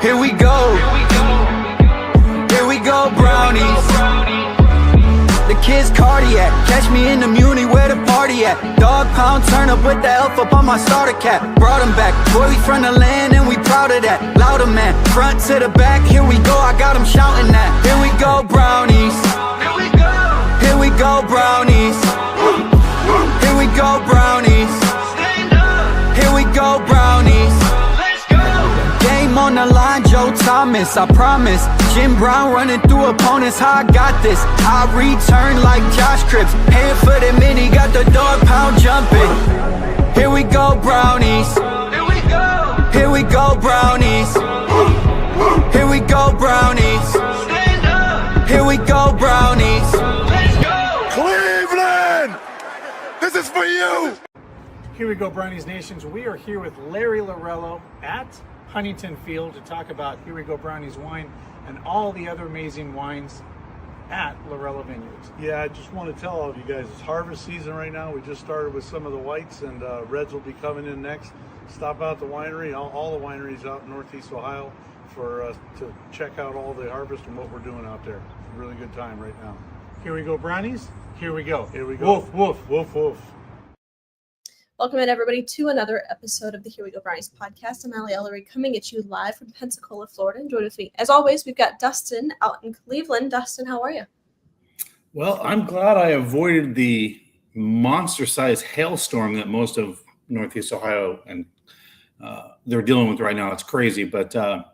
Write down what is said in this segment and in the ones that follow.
Here we go. Here we go, brownies. The kids cardiac, catch me in the Muni where the party at. Dog pound, turn up with the elf up on my starter cap. Brought him back, boy we from the land and we proud of that. Louder man, front to the back, here we go, I got him shouting that. Here we go, brownies. Here we go. Here we go, brownies. Here we go, brownies. Stand up. Here we go, brownies. Let's go. Game on the line, Joe Thomas, I promise. Jim Brown running through opponents, how I got this. I return like Josh Cripps, paying for the mini, got the dog pound jumping. Here we go, brownies. Here we go. Here we go, brownies. Here we go, brownies. Stand up. Here we go, brownies. Let's go. Cleveland, this is for you. Here we go, Brownies Nations. We are here with Larry Lorello at Huntington Field to talk about Here We Go Brownies wine and all the other amazing wines at Lorello Vineyards. Yeah, I just want to tell all of you guys, it's harvest season right now. We just started with some of the whites, and reds will be coming in next. Stop out the winery, all the wineries out in Northeast Ohio, for to check out all the harvest and what we're doing out there. It's a really good time right now. Here we go, Brownies. Here we go. Here we go. Woof, woof. Woof, woof. Welcome in, everybody, to another episode of the Here We Go Brownies podcast. I'm Allie Ellery, coming at you live from Pensacola, Florida. Enjoy with me. As always, we've got Dustin out in Cleveland. Dustin, how are you? Well, I'm glad I avoided the monster-sized hailstorm that most of Northeast Ohio and they're dealing with right now. It's crazy, but the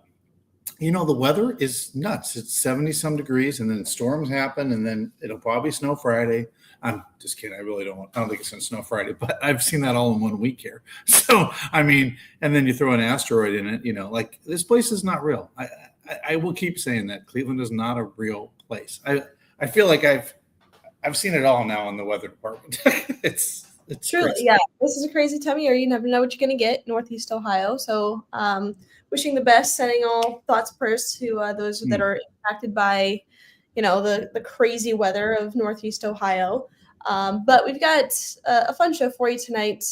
weather is nuts. It's 70-some degrees, and then storms happen, and then it'll probably snow Friday. I'm just kidding. I don't think it's going to snow Friday, but I've seen that all in 1 week here. So, and then you throw an asteroid in it, like this place is not real. I will keep saying that Cleveland is not a real place. I feel like I've seen it all now in the weather department. It's truly, crazy. yeah. This is a crazy time of year. You never know what you're going to get, Northeast Ohio. So, wishing the best, sending all thoughts, prayers to those that are impacted by the crazy weather of Northeast Ohio. But we've got a fun show for you tonight.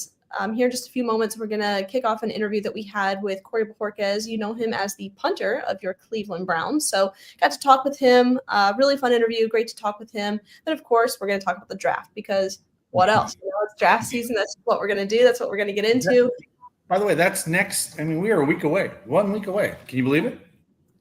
Here in just a few moments, we're going to kick off an interview that we had with Corey Bojorquez. You know him as the punter of your Cleveland Browns. So got to talk with him. Really fun interview. Great to talk with him. Then, of course, we're going to talk about the draft because what else? It's draft season. That's what we're going to do. That's what we're going to get into. By the way, that's next. We are a week away. 1 week away. Can you believe it?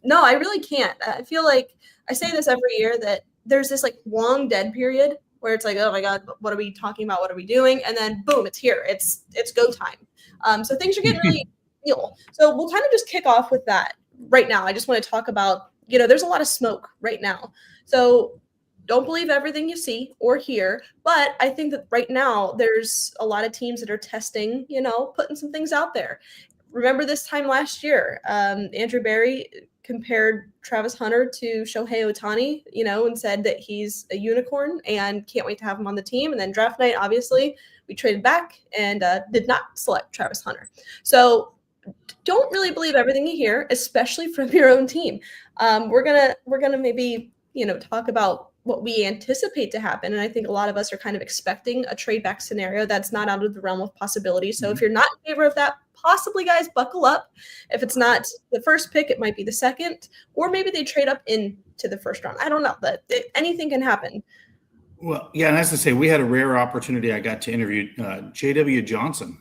No, I really can't. I feel like I say this every year that there's this like long dead period where it's like, oh my God, what are we talking about? What are we doing? And then boom, it's here. It's go time. So things are getting really real. So we'll kind of just kick off with that right now. I just want to talk about, there's a lot of smoke right now. So don't believe everything you see or hear, but I think that right now there's a lot of teams that are testing, putting some things out there. Remember this time last year, Andrew Berry compared Travis Hunter to Shohei Ohtani, and said that he's a unicorn and can't wait to have him on the team. And then draft night, obviously, we traded back and did not select Travis Hunter. So don't really believe everything you hear, especially from your own team. We're gonna maybe talk about what we anticipate to happen. And I think a lot of us are kind of expecting a trade back scenario that's not out of the realm of possibility. So if you're not in favor of that, possibly, guys, buckle up. If it's not the first pick, it might be the second, or maybe they trade up into the first round. I don't know, but anything can happen. Well, yeah, and as I say, we had a rare opportunity. I got to interview J.W. Johnson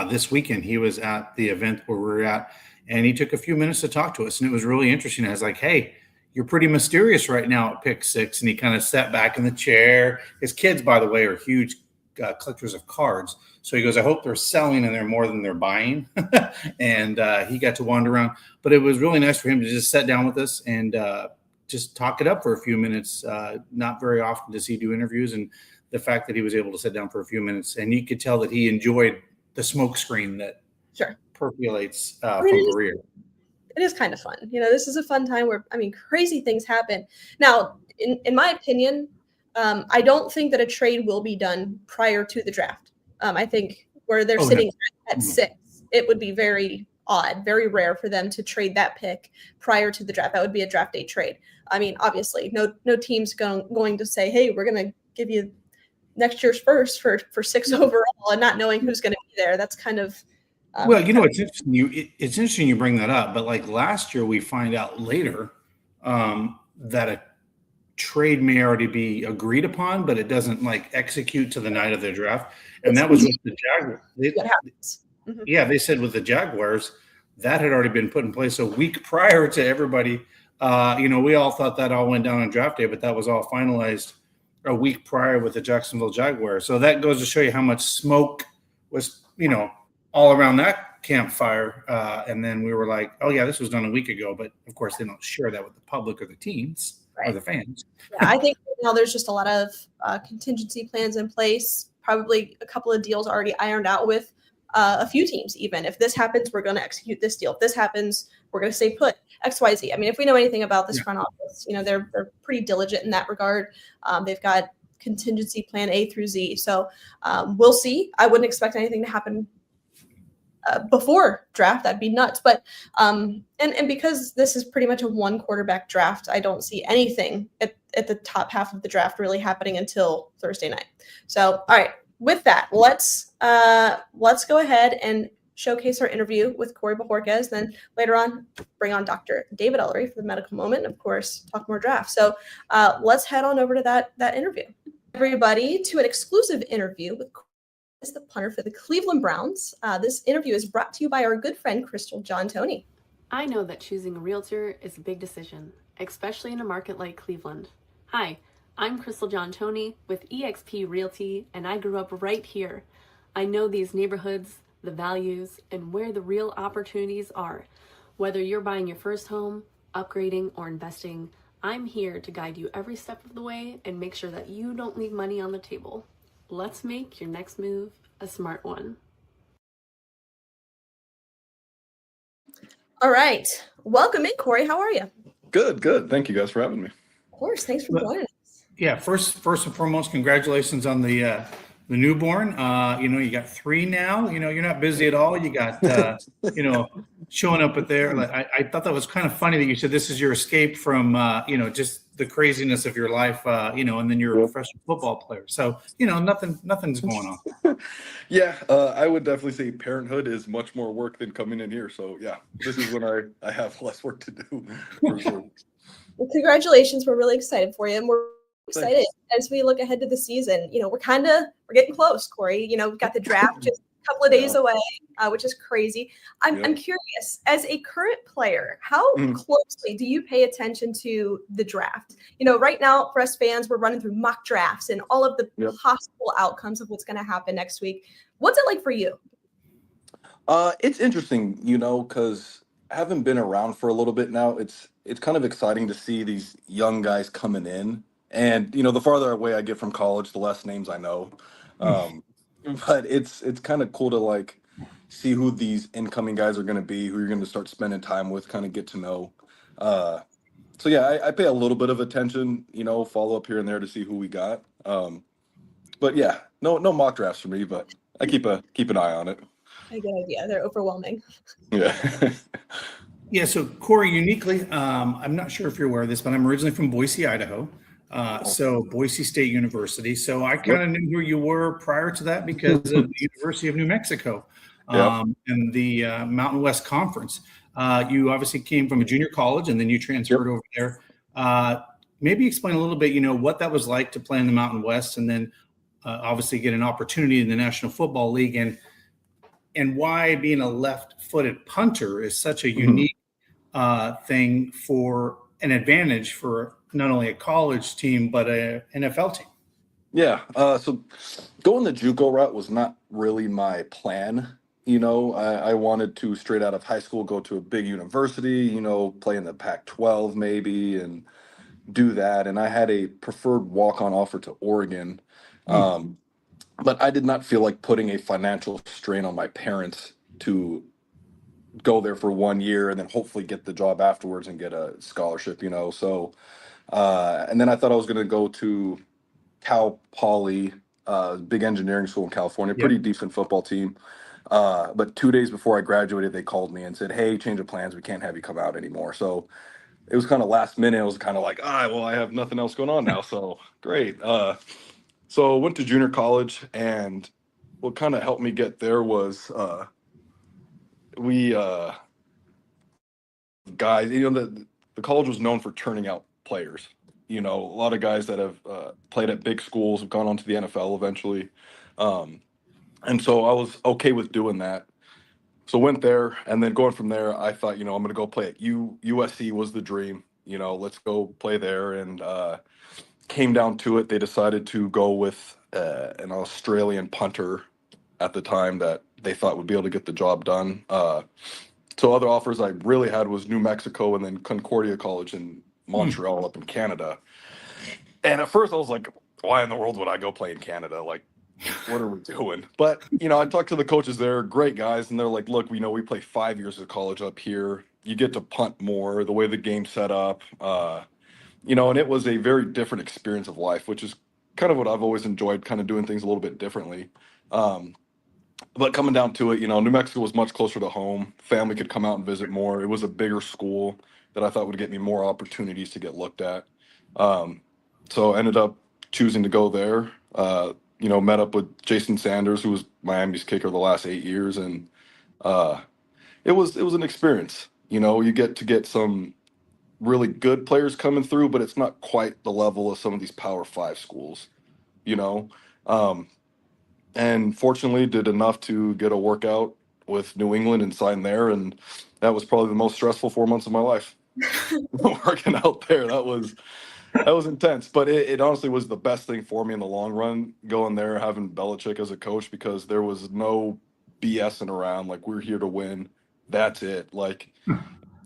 this weekend. He was at the event where we were at, and he took a few minutes to talk to us, and it was really interesting. I was like, hey, you're pretty mysterious right now at pick 6. And he kind of sat back in the chair. His kids, by the way, are huge collectors of cards. So he goes, I hope they're selling and they're more than they're buying. And he got to wander around. But it was really nice for him to just sit down with us and just talk it up for a few minutes. Not very often does he do interviews. And the fact that he was able to sit down for a few minutes, and you could tell that he enjoyed the smoke screen that percolates from the rear. It is kind of fun. This is a fun time where, crazy things happen. Now, in my opinion, I don't think that a trade will be done prior to the draft. I think where they're sitting at 6, it would be very odd, very rare for them to trade that pick prior to the draft. That would be a draft day trade. Obviously, no team's going to say, hey, we're going to give you next year's first for 6 overall and not knowing who's going to be there. That's kind of Well, it's interesting. It's interesting you bring that up, but like last year, we find out later that a trade may already be agreed upon, but it doesn't like execute to the night of the draft, and that was with the Jaguars. What happens? Yeah, they said with the Jaguars that had already been put in place a week prior to everybody. We all thought that all went down on draft day, but that was all finalized a week prior with the Jacksonville Jaguars. So that goes to show you how much smoke was, all around that campfire. And then we were like, oh yeah, this was done a week ago. But of course, they don't share that with the public or the teams or the fans. Yeah, I think now there's just a lot of contingency plans in place. Probably a couple of deals already ironed out with a few teams. Even if this happens, we're going to execute this deal. If this happens, we're going to stay put. XYZ. I mean, if we know anything about this front office, they're pretty diligent in that regard. They've got contingency plan A through Z. So we'll see. I wouldn't expect anything to happen before draft. That'd be nuts. But and because this is pretty much a one quarterback draft, I don't see anything at the top half of the draft really happening until Thursday night. So all right, with that, let's go ahead and showcase our interview with Corey Bojorquez. Then later on, bring on Dr. David Ellery for the medical moment, and of course, talk more draft. So let's head on over to that interview. Everybody, to an exclusive interview with Corey, is the punter for the Cleveland Browns. This interview is brought to you by our good friend, Crystal John Toney. I know that choosing a realtor is a big decision, especially in a market like Cleveland. Hi, I'm Crystal John Toney with eXp Realty, and I grew up right here. I know these neighborhoods, the values, and where the real opportunities are. Whether you're buying your first home, upgrading, or investing, I'm here to guide you every step of the way and make sure that you don't leave money on the table. Let's make your next move a smart one. All right. Welcome in, Corey. How are you? Good. Thank you guys for having me. Of course. Thanks for joining us. Yeah. First and foremost, congratulations on the newborn. You got 3 now. You're not busy at all. You got, showing up at there. Like, I thought that was kind of funny that you said this is your escape from, just the craziness of your life, and then you're a professional football player. So, nothing's going on. Yeah, I would definitely say parenthood is much more work than coming in here. So, yeah, this is when I have less work to do. For sure. Well, congratulations. We're really excited for you. And we're excited as we look ahead to the season. We're getting close, Corey. We've got the draft just a couple of days away, which is crazy. I'm curious, as a current player, how closely do you pay attention to the draft? Right now for us fans, we're running through mock drafts and all of the possible outcomes of what's going to happen next week. What's it like for you? It's interesting, because having been around for a little bit now, it's kind of exciting to see these young guys coming in. And, the farther away I get from college, the less names I know. But it's kind of cool to see who these incoming guys are going to be, who you're going to start spending time with, kind of get to know. So yeah, I pay a little bit of attention, follow up here and there to see who we got. But yeah, no mock drafts for me, but I keep an eye on it. A good idea. They're overwhelming. Yeah. Yeah. So Corey, uniquely, I'm not sure if you're aware of this, but I'm originally from Boise, Idaho. So Boise State University. So I kind of knew who you were prior to that because of the University of New Mexico and the Mountain West Conference. You obviously came from a junior college and then you transferred over there. Maybe explain a little bit, what that was like to play in the Mountain West and then obviously get an opportunity in the National Football League and why being a left-footed punter is such a unique thing for an advantage for not only a college team, but a NFL team. Yeah. So going the JUCO route was not really my plan. I wanted to, straight out of high school, go to a big university, play in the Pac-12 maybe and do that. And I had a preferred walk-on offer to Oregon. But I did not feel like putting a financial strain on my parents to go there for 1 year and then hopefully get the job afterwards and get a scholarship, So, and then I thought I was going to go to Cal Poly, big engineering school in California, pretty decent football team. But 2 days before I graduated, they called me and said, hey, change of plans. We can't have you come out anymore. So it was kind of last minute. It was kind of like, well, I have nothing else going on now. So great. So I went to junior college, and what kind of helped me get there was we guys, the college was known for turning out players. A lot of guys that have played at big schools have gone on to the NFL eventually. Um, and so I was okay with doing that. So went there, and then going from there, I thought, I'm going to go play at USC was the dream. Let's go play there. And came down to it. They decided to go with an Australian punter at the time that they thought would be able to get the job done. So other offers I really had was New Mexico and then Concordia College in Montreal up in Canada. And at first I was like, why in the world would I go play in Canada? Like, what are we doing? But, I talked to the coaches there, great guys, and they're like, look, we play 5 years of college up here. You get to punt more, the way the game's set up. And it was a very different experience of life, which is kind of what I've always enjoyed, kind of doing things a little bit differently. But coming down to it, New Mexico was much closer to home. Family could come out and visit more. It was a bigger school that I thought would get me more opportunities to get looked at. So I ended up choosing to go there. Met up with Jason Sanders, who was Miami's kicker the last 8 years, and it was an experience. You get some really good players coming through, but it's not quite the level of some of these Power 5 schools. And fortunately did enough to get a workout with New England and sign there, and that was probably the most stressful 4 months of my life. Working out there, that was intense, but it honestly was the best thing for me in the long run, going there, having Belichick as a coach, because there was no BSing around. Like, we're here to win. That's it. Like,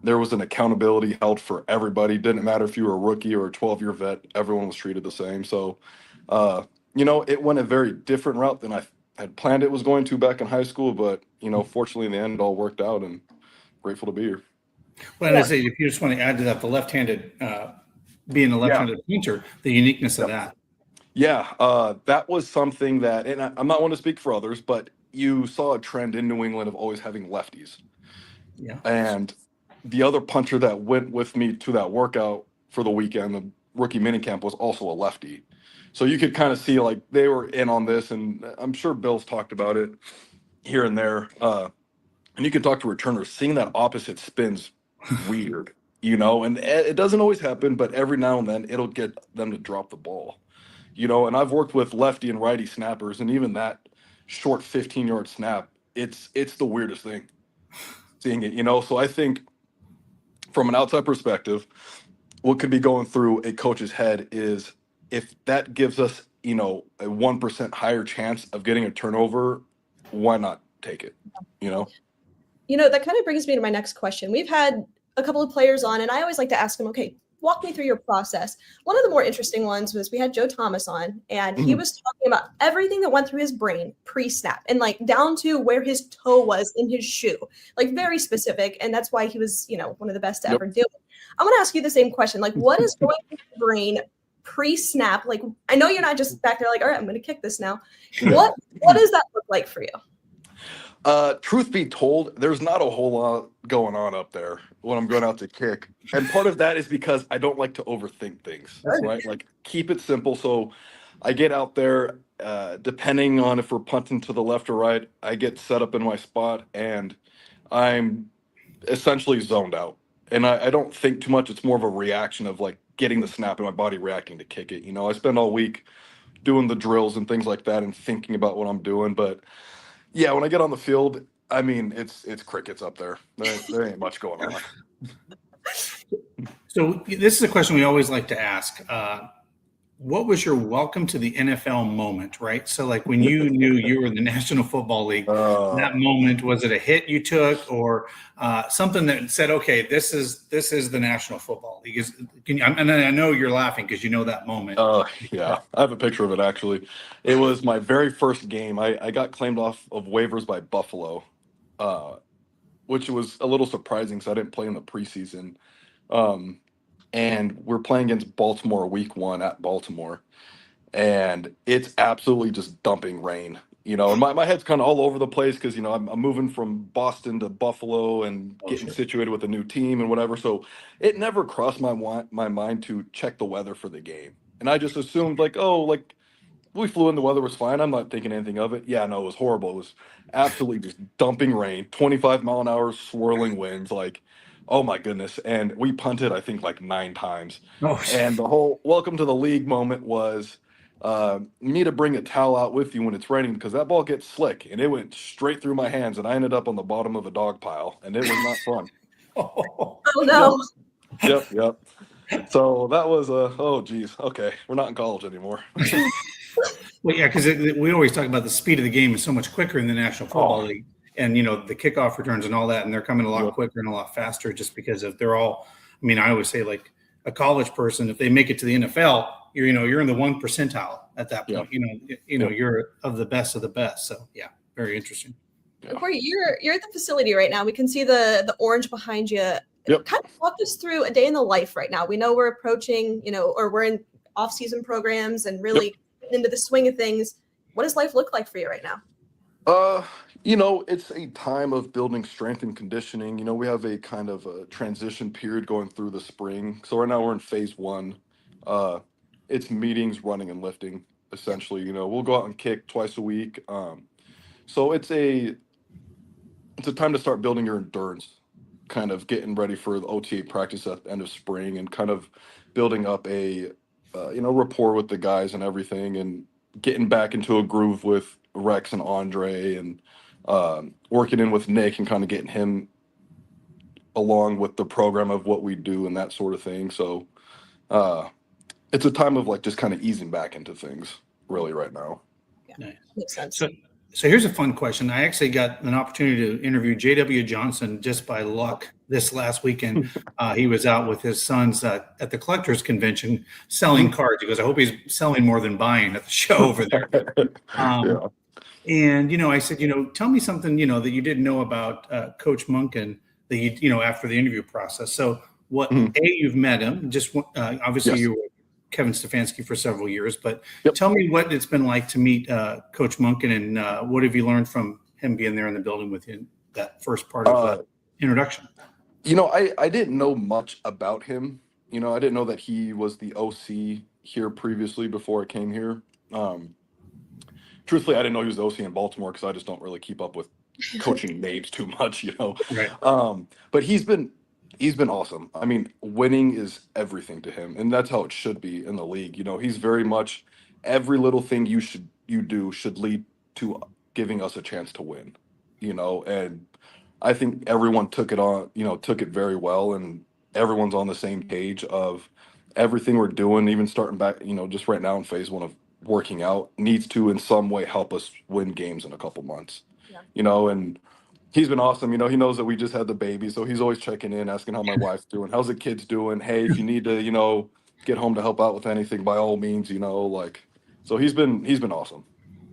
there was an accountability held for everybody. Didn't matter if you were a rookie or a 12-year vet. Everyone was treated the same. So, it went a very different route than I had planned it was going to back in high school. But, fortunately, in the end, it all worked out, and grateful to be here. Well, and I say, if you just want to add to that, the left-handed, being a left-handed punter, the uniqueness of that. Yeah, that was something that, and I'm not one to speak for others, but you saw a trend in New England of always having lefties. Yeah. And the other punter that went with me to that workout for the weekend, the rookie minicamp, was also a lefty. So you could kind of see, like, they were in on this, and I'm sure Bill's talked about it here and there. And you could talk to returners, seeing that opposite spin's weird, and it doesn't always happen, but every now and then it'll get them to drop the ball, and I've worked with lefty and righty snappers, and even that short 15-yard snap, it's the weirdest thing seeing it, so I think from an outside perspective, what could be going through a coach's head is, if that gives us, a 1% higher chance of getting a turnover, why not take it, That kind of brings me to my next question. We've had a couple of players on, and I always like to ask them, okay, walk me through your process. One of the more interesting ones was we had Joe Thomas on, and he was talking about everything that went through his brain pre-snap, and like down to where his toe was in his shoe, like very specific. And that's why he was, one of the best to ever do it. I'm going to ask you the same question. Like, what is going through your brain pre-snap? Like, I know you're not just back there like, all right, I'm going to kick this now. What does that look like for you? Truth be told, there's not a whole lot going on up there when I'm going out to kick. And part of that is because I don't like to overthink things, right? Like, keep it simple. So I get out there, depending on if we're punting to the left or right, I get set up in my spot, and I'm essentially zoned out. And I don't think too much. It's more of a reaction of, like, getting the snap and my body reacting to kick it. I spend all week doing the drills and things like that and thinking about what I'm doing. But yeah, when I get on the field, I mean, it's crickets up there. There ain't much going on. So this is a question we always like to ask. What was your welcome to the NFL moment, right? So, like, when you knew you were in the National Football League, that moment, was it a hit you took, or something that said, okay, this is the National Football League? And I know you're laughing because you know that moment. Yeah, I have a picture of it, actually. It was my very first game. I got claimed off of waivers by Buffalo, which was a little surprising because I didn't play in the preseason. And we're playing against Baltimore week 1 at Baltimore. And it's absolutely just dumping rain, and my head's kind of all over the place because, I'm moving from Boston to Buffalo and getting situated with a new team and whatever. So it never crossed my mind to check the weather for the game. And I just assumed, like, we flew in, the weather was fine. I'm not thinking anything of it. Yeah, no, it was horrible. It was absolutely just dumping rain, 25-mile-an-hour swirling winds, like, oh my goodness. And we punted, I think, like 9 times. Oh, And the whole welcome to the league moment was you need to bring a towel out with you when it's raining because that ball gets slick. And it went straight through my hands, and I ended up on the bottom of a dog pile, and it was not fun. Oh no. Yep. So that was oh geez, okay, we're not in college anymore. well, yeah, because we always talk about the speed of the game is so much quicker in the National Football League, and the kickoff returns and all that, and they're coming a lot quicker and a lot faster just because of they're all. I mean, I always say like a college person, if they make it to the NFL, you're in the 1 percentile at that point. You're of the best of the best. So yeah, very interesting. Yeah. Corey, you're at the facility right now. We can see the orange behind you. Yep. Kind of walk us through a day in the life right now. We know we're approaching, or we're in off-season programs and really getting into the swing of things. What does life look like for you right now? It's a time of building strength and conditioning. We have a kind of a transition period going through the spring. So right now we're in phase 1. It's meetings, running, and lifting, essentially. We'll go out and kick twice a week. So it's a time to start building your endurance, kind of getting ready for the OTA practice at the end of spring and kind of building up a rapport with the guys and everything, and getting back into a groove with Rex and Andre, and working in with Nick and kind of getting him along with the program of what we do and that sort of thing. So it's a time of like just kind of easing back into things really right now. Yeah, Nice. makes sense. So here's a fun question. I actually got an opportunity to interview J.W. Johnson just by luck this last weekend. He was out with his sons at the collectors convention selling cards. He goes, I hope he's selling more than buying at the show over there. And, I said, tell me something, that you didn't know about Coach Monken that after the interview process. So you've met him, just obviously you were Kevin Stefanski for several years, but tell me what it's been like to meet Coach Monken, and what have you learned from him being there in the building with you, that first part of the introduction? I didn't know much about him. I didn't know that he was the OC here previously before I came here. Truthfully, I didn't know he was the OC in Baltimore because I just don't really keep up with coaching names too much, Right. But he's been awesome. I mean, winning is everything to him, and that's how it should be in the league. He's very much every little thing you do should lead to giving us a chance to win. And I think everyone took it very well, and everyone's on the same page of everything we're doing, even starting back, just right now in phase 1 of working out, needs to in some way help us win games in a couple months. And he's been awesome. He knows that we just had the baby, so he's always checking in, asking how my wife's doing, how's the kids doing. Hey, if you need to, get home to help out with anything, by all means, so he's been awesome.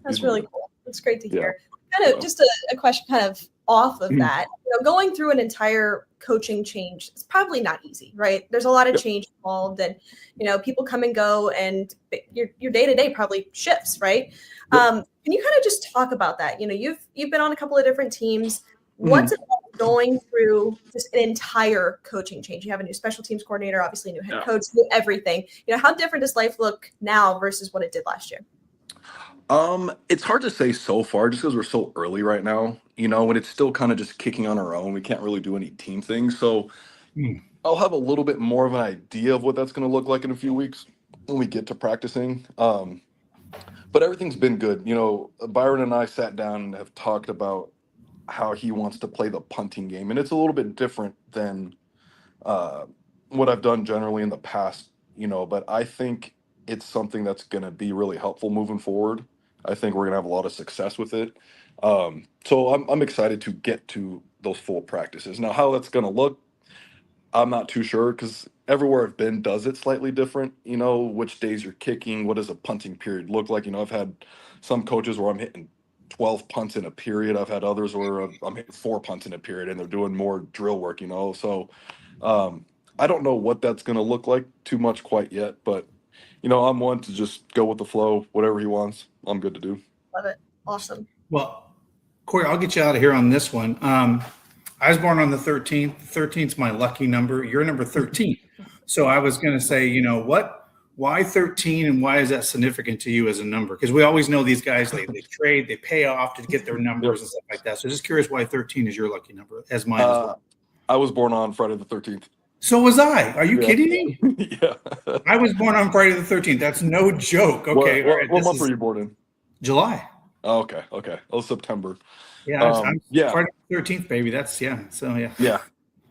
That's really cool. That's great to hear. Kind of just a question kind of off of that. Going through an entire coaching change, it's probably not easy, right? There's a lot of change involved, and people come and go, and your day-to-day probably shifts, right? Can you kind of just talk about that? You've been on a couple of different teams. What's it like going through just an entire coaching change? You have a new special teams coordinator, obviously a new head coach, new everything. How different does life look now versus what it did last year? It's hard to say so far just because we're so early right now, and it's still kind of just kicking on our own. We can't really do any team things. So I'll have a little bit more of an idea of what that's going to look like in a few weeks when we get to practicing. But everything's been good. Byron and I sat down and have talked about how he wants to play the punting game. And it's a little bit different than what I've done generally in the past, but I think it's something that's going to be really helpful moving forward. I think we're going to have a lot of success with it. So I'm excited to get to those full practices. Now, how that's going to look, I'm not too sure because everywhere I've been does it slightly different. Which days you're kicking, what does a punting period look like? I've had some coaches where I'm hitting 12 punts in a period. I've had others where I'm hitting 4 punts in a period, and they're doing more drill work, So I don't know what that's going to look like too much quite yet, but I'm one to just go with the flow. Whatever he wants, I'm good to do. Love it. Awesome. Well, Corey, I'll get you out of here on this one. I was born on the 13th. 13th is my lucky number. You're number 13. So I was going to say, what Why 13, and why is that significant to you as a number? Because we always know these guys, they trade, they pay off to get their numbers and stuff like that. So just curious why 13 is your lucky number, as mine as well. I was born on Friday the 13th. So was I. Are you kidding me? Yeah. I was born on Friday the 13th. That's no joke. Okay. What month were you born in? July. Oh, okay. Oh, September. Yeah. I'm Friday the 13th, baby. That's, yeah. So, yeah. Yeah.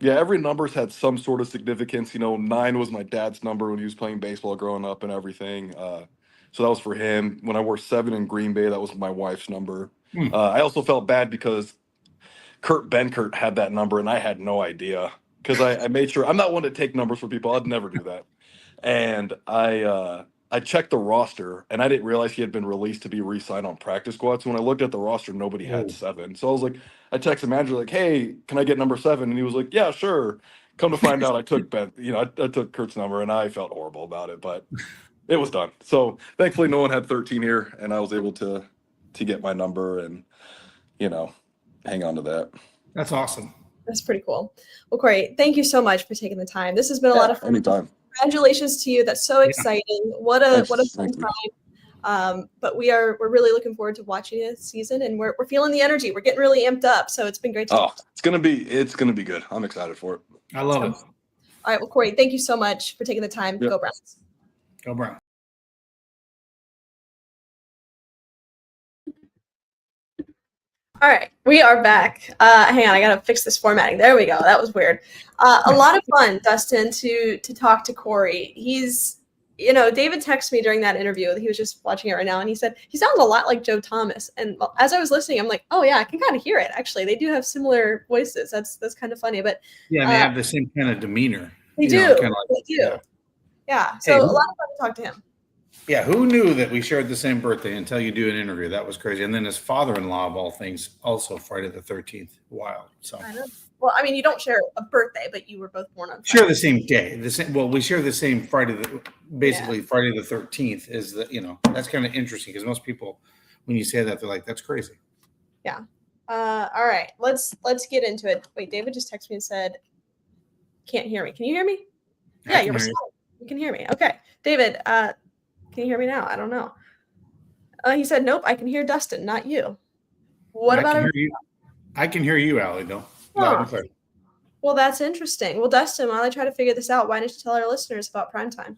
Yeah, every number's had some sort of significance. 9 was my dad's number when he was playing baseball growing up and everything. So that was for him. When I wore 7 in Green Bay, that was my wife's number. I also felt bad because Kurt Benkert had that number, and I had no idea. Because I made sure – I'm not one to take numbers for people. I'd never do that. And I checked the roster, and I didn't realize he had been released to be re-signed on practice squad. So when I looked at the roster, nobody had 7. So I was like – I texted the manager like, "Hey, can I get number 7?" And he was like, "Yeah, sure." Come to find out, I took I took Kurt's number, and I felt horrible about it, but it was done. So thankfully, no one had 13 here, and I was able to get my number and hang on to that. That's awesome. That's pretty cool. Well, Corey, thank you so much for taking the time. This has been a lot of fun. Anytime. Congratulations to you. That's so exciting. What a fun time. But we're really looking forward to watching this season, and we're feeling the energy. We're getting really amped up. So it's been great to it's gonna be good. I'm excited for it. I love it. All right. Well, Corey, thank you so much for taking the time. Yep. Go Browns. Go Browns. All right, we are back. Hang on, I gotta fix this formatting. There we go. That was weird. A lot of fun, Dustin, to talk to Corey. He's David texted me during that interview. He was just watching it right now, and he said he sounds a lot like Joe Thomas. And as I was listening, I'm like, oh yeah, I can kind of hear it. Actually, they do have similar voices. That's kind of funny. But yeah, they have the same kind of demeanor. They do. They do. Yeah. So a lot of fun to talk to him. Yeah, who knew that we shared the same birthday until you do an interview? That was crazy. And then his father-in-law, of all things, also Friday the 13th. Wild. So. I know. Well, I mean, you don't share a birthday, but you were both born on Friday. Share the same day. We share the same Friday. Friday the 13th is that's kind of interesting because most people, when you say that, they're like, "That's crazy." Yeah. All right. Let's get into it. Wait, David just texted me and said, "Can't hear me. Can you hear me?" Yeah, you can hear me. Okay, David. Can you hear me now? I don't know. He said, "Nope. I can hear Dustin, not you." What about you? I can hear you, Allie, though. Well, that's interesting. Well, Dustin, while I try to figure this out, why don't you tell our listeners about Primetime?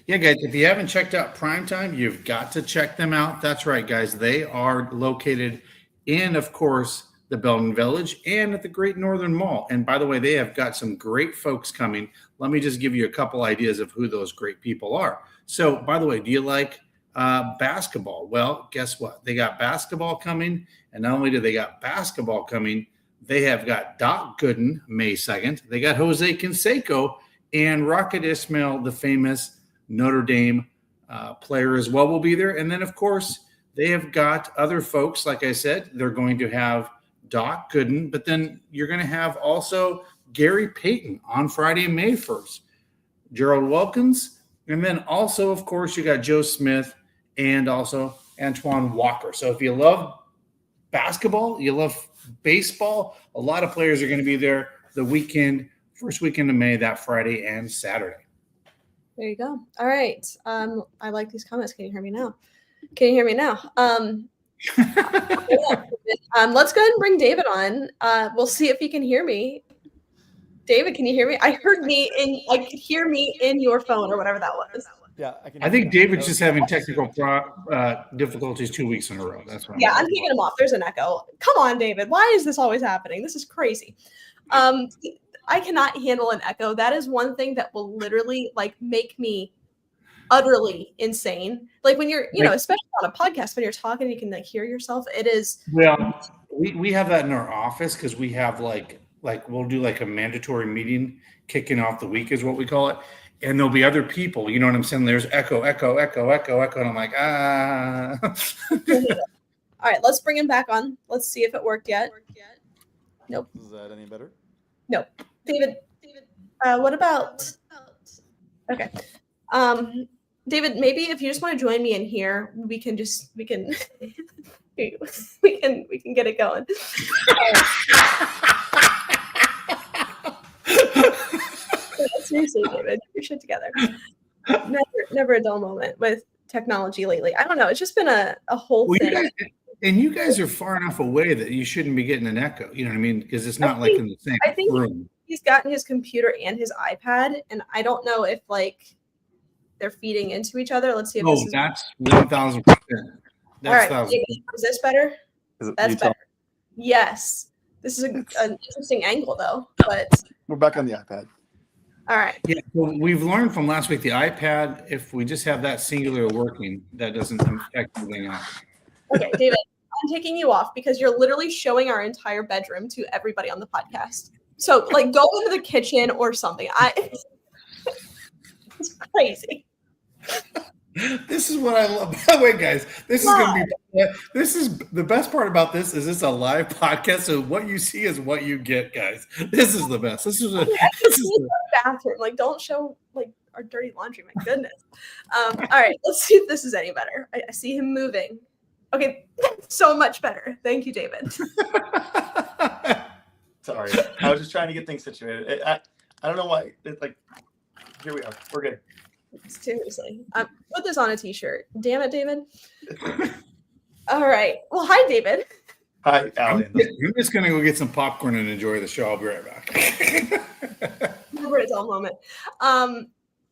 Yeah, guys, if you haven't checked out Primetime, you've got to check them out. That's right, guys. They are located in, of course, the Belden Village and at the Great Northern Mall. And by the way, they have got some great folks coming. Let me just give you a couple ideas of who those great people are. So, by the way, do you like basketball? Well, guess what? They got basketball coming. And not only do they got basketball coming, they have got Doc Gooden, May 2nd. They got Jose Canseco and Rocket Ismail, the famous Notre Dame player as well, will be there. And then, of course, they have got other folks. Like I said, they're going to have Doc Gooden, but then you're going to have also Gary Payton on Friday, May 1st, Gerald Wilkins, and then also, of course, you got Joe Smith and also Antoine Walker. So if you love basketball, you love baseball, a lot of players are going to be there the first weekend of May, that Friday and Saturday. There you go. All right. I like these comments. Can you hear me now? Let's go ahead and bring David on. We'll see if he can hear me. David, can you hear me? I could hear me in your phone or whatever that was. Yeah, I think David's just having technical difficulties 2 weeks in a row. That's right. Yeah, I'm taking him off. There's an echo. Come on, David. Why is this always happening? This is crazy. I cannot handle an echo. That is one thing that will literally make me utterly insane. Like when you're, especially on a podcast, when you're talking, you can hear yourself. It is. Well, we have that in our office because we have like we'll do a mandatory meeting kicking off the week is what we call it. And there'll be other people, you know what I'm saying? There's echo. And I'm like, All right, let's bring him back on. Let's see if it worked yet. Nope. Is that any better? Nope. David, what about? Okay. David, maybe if you just want to join me in here, we can we can get it going. Seriously, David, get your shit together. never a dull moment with technology lately. I don't know. It's just been a whole thing. You guys are far enough away that you shouldn't be getting an echo. You know what I mean? Because it's not in the same room. He's gotten his computer and his iPad, and I don't know if they're feeding into each other. Let's see if this is. That's 1,000%. All right. Is this better? That's better. Yes. This is an interesting angle, though. But we're back on the iPad. All right. Yeah, well, we've learned from last week the iPad, if we just have that singular working, that doesn't affect anything else. Okay, David, I'm taking you off because you're literally showing our entire bedroom to everybody on the podcast. So, go into the kitchen or something. It's crazy. This is what I love. By the way, guys, this is the best part about this is it's a live podcast. So what you see is what you get, guys. This is the best. This is the bathroom. Don't show our dirty laundry. My goodness. All right, let's see if this is any better. I see him moving. Okay, so much better. Thank you, David. Sorry, I was just trying to get things situated. I don't know why. Here we are. We're good. Seriously. Put this on a t-shirt. Damn it, David. All right. Well, hi, David. Hi, Alan. I'm just going to go get some popcorn and enjoy the show. I'll be right back. Never a dull moment.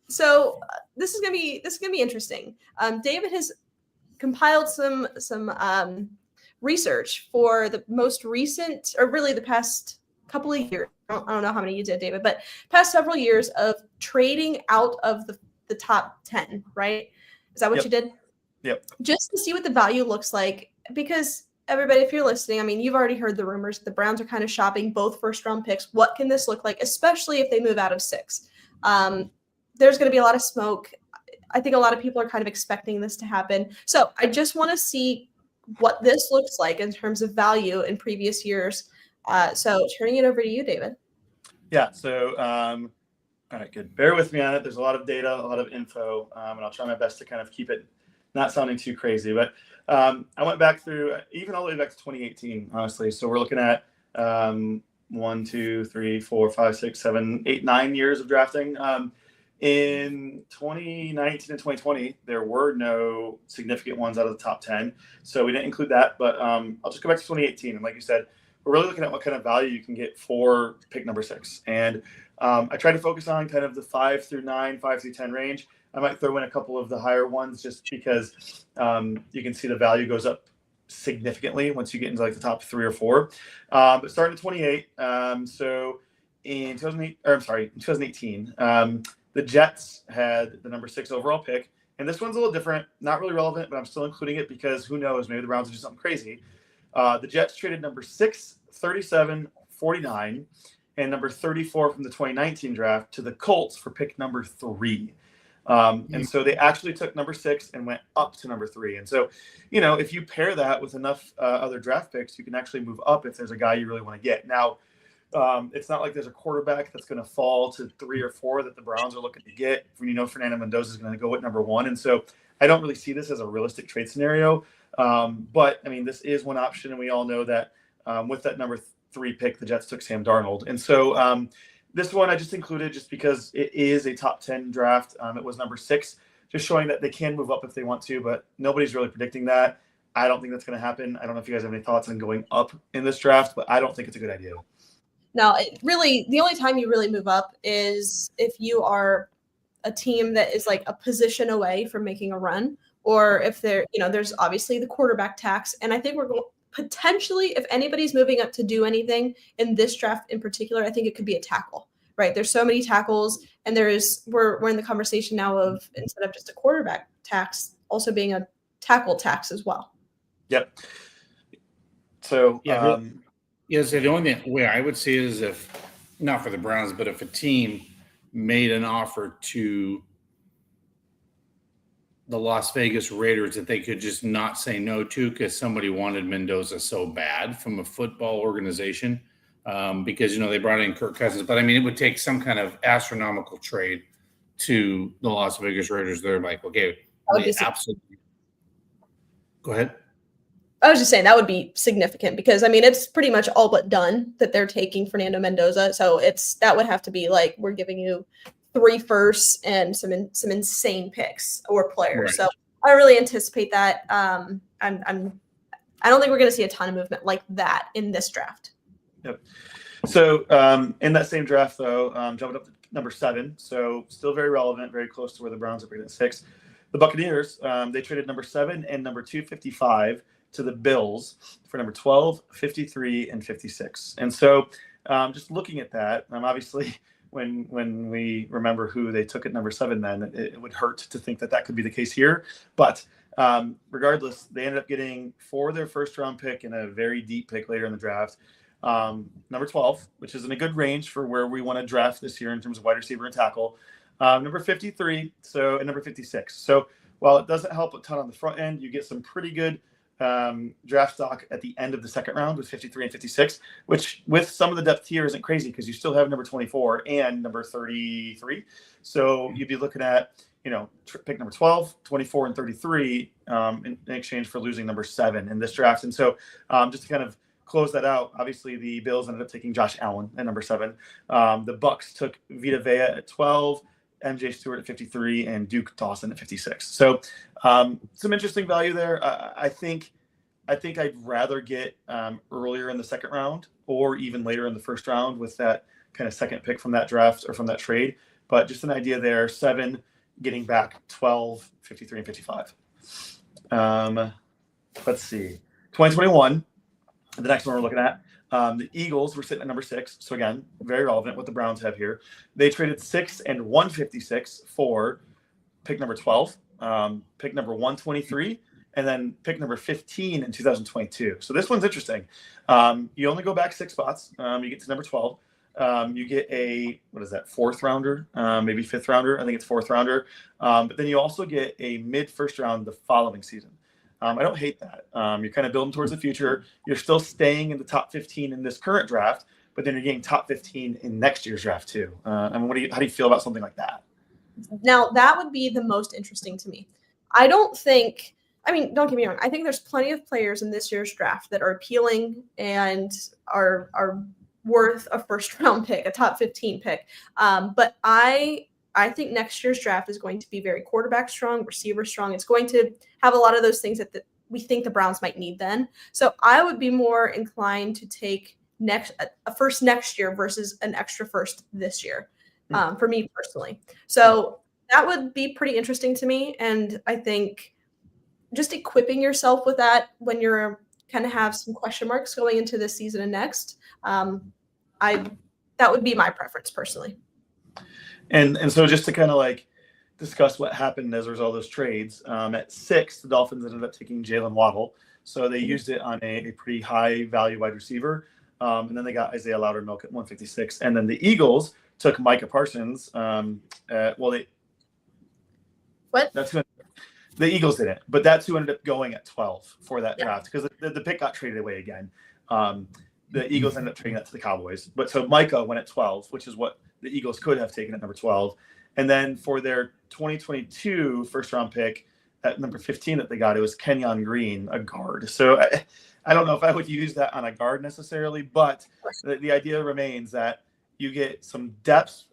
So this is gonna be interesting. David has compiled some research for the most recent, or really the past couple of years. I don't know how many you did, David, but past several years of trading out of the top 10, right? Is that what you did? Yep. Just to see what the value looks like, because everybody, if you're listening, I mean, you've already heard the rumors. The Browns are kind of shopping both first-round picks. What can this look like, especially if they move out of 6? There's going to be a lot of smoke. I think a lot of people are kind of expecting this to happen. So I just want to see what this looks like in terms of value in previous years. So turning it over to you, David. Yeah. So, all right, good. Bear with me on it. There's a lot of data, a lot of info, and I'll try my best to kind of keep it not sounding too crazy. But I went back through even all the way back to 2018, honestly. So we're looking at 1, 2, 3, 4, 5, 6, 7, 8, 9 years of drafting. In 2019 and 2020, there were no significant ones out of the top 10. So we didn't include that. But I'll just go back to 2018. And like you said, we're really looking at what kind of value you can get for pick number 6. And I try to focus on kind of the 5 through 9, 5 through 10 range. I might throw in a couple of the higher ones just because you can see the value goes up significantly once you get into the top 3 or 4. But starting in 28, so in 2018, the Jets had the number 6 overall pick. And this one's a little different, not really relevant, but I'm still including it because who knows, maybe the Browns will do something crazy. The Jets traded number 6, 37, 49, and number 34 from the 2019 draft to the Colts for pick number 3. And so they actually took number 6 and went up to number 3. And so, if you pair that with enough other draft picks, you can actually move up if there's a guy you really want to get. Now, it's not like there's a quarterback that's going to fall to 3 or 4 that the Browns are looking to get. Fernando Mendoza is going to go at number 1. And so I don't really see this as a realistic trade scenario. But I mean, this is one option. And we all know that with that number 3 pick, the Jets took Sam Darnold. And so this one I just included just because it is a top 10 draft. It was number 6, just showing that they can move up if they want to, but nobody's really predicting that. I don't think that's going to happen. I don't know if you guys have any thoughts on going up in this draft, but I don't think it's a good idea. No, really, the only time you really move up is if you are a team that is a position away from making a run, or if there's obviously the quarterback tax. And I think we're going potentially, if anybody's moving up to do anything in this draft in particular, I think it could be a tackle, right? There's so many tackles, and we're in the conversation now of, instead of just a quarterback tax, also being a tackle tax as well. Yep. So, so the only way I would see it is if, not for the Browns, but if a team made an offer to the Las Vegas Raiders that they could just not say no to because somebody wanted Mendoza so bad from a football organization, because, they brought in Kirk Cousins. But, I mean, it would take some kind of astronomical trade to the Las Vegas Raiders. They're like, okay, absolutely. Go ahead. I was just saying that would be significant because, I mean, it's pretty much all but done that they're taking Fernando Mendoza. So that would have to be we're giving you 3 firsts and some insane picks or players. Right. So I really anticipate that. I don't think we're going to see a ton of movement like that in this draft. Yep. So in that same draft, though, jumping up to number 7, so still very relevant, very close to where the Browns are picking at 6. The Buccaneers, they traded number 7 and number 255 to the Bills for number 12, 53, and 56. And so just looking at that, obviously when we remember who they took at number 7, then it would hurt to think that that could be the case here. But regardless, they ended up getting, for their first round pick and a very deep pick later in the draft, number 12, which is in a good range for where we want to draft this year in terms of wide receiver and tackle. Number 53, and number 56. So while it doesn't help a ton on the front end, you get some pretty good draft stock at the end of the second round with 53 and 56, which with some of the depth here isn't crazy because you still have number 24 and number 33. So you'd be looking at, pick number 12, 24, and 33 in exchange for losing number 7 in this draft. And so just to kind of close that out, obviously the Bills ended up taking Josh Allen at number 7. The Bucks took Vita Vea at 12, MJ Stewart at 53, and Duke Dawson at 56. So some interesting value there. I think I'd rather get earlier in the second round or even later in the first round with that kind of second pick from that draft or from that trade. But just an idea there, 7 getting back 12, 53, and 55. Let's see. 2021, the next one we're looking at. The Eagles were sitting at number 6. So again, very relevant what the Browns have here. They traded 6 and 156 for pick number 12, pick number 123, and then pick number 15 in 2022. So this one's interesting. You only go back 6 spots. You get to number 12. You get a, 4th rounder, maybe 5th rounder. I think it's 4th rounder. But then you also get a mid-first round the following season. I don't hate that. You're kind of building towards the future. You're still staying in the top 15 in this current draft, but then you're getting top 15 in next year's draft too. How do you feel about something like that? Now, that would be the most interesting to me. Don't get me wrong. I think there's plenty of players in this year's draft that are appealing and are worth a first round pick, a top 15 pick. But I think next year's draft is going to be very quarterback strong, receiver strong. It's going to have a lot of those things that we think the Browns might need then. So I would be more inclined to take a first next year versus an extra first this year, for me personally. So that would be pretty interesting to me. And I think just equipping yourself with that when you're kind of have some question marks going into this season and next, that would be my preference personally. And so just to kind of discuss what happened as a result of those trades, at 6, the Dolphins ended up taking Jalen Waddle. So they used it on a pretty high value wide receiver. And then they got Isaiah Loudermilk at 156. And then the Eagles took Micah Parsons. The Eagles didn't, but that's who ended up going at 12 for that draft because the pick got traded away again. The Eagles ended up trading that to the Cowboys. But so Micah went at 12, which is what the Eagles could have taken at number 12. And then for their 2022 first round pick at number 15 that they got, it was Kenyon Green, a guard. So I don't know if I would use that on a guard necessarily, but the idea remains that you get some depth,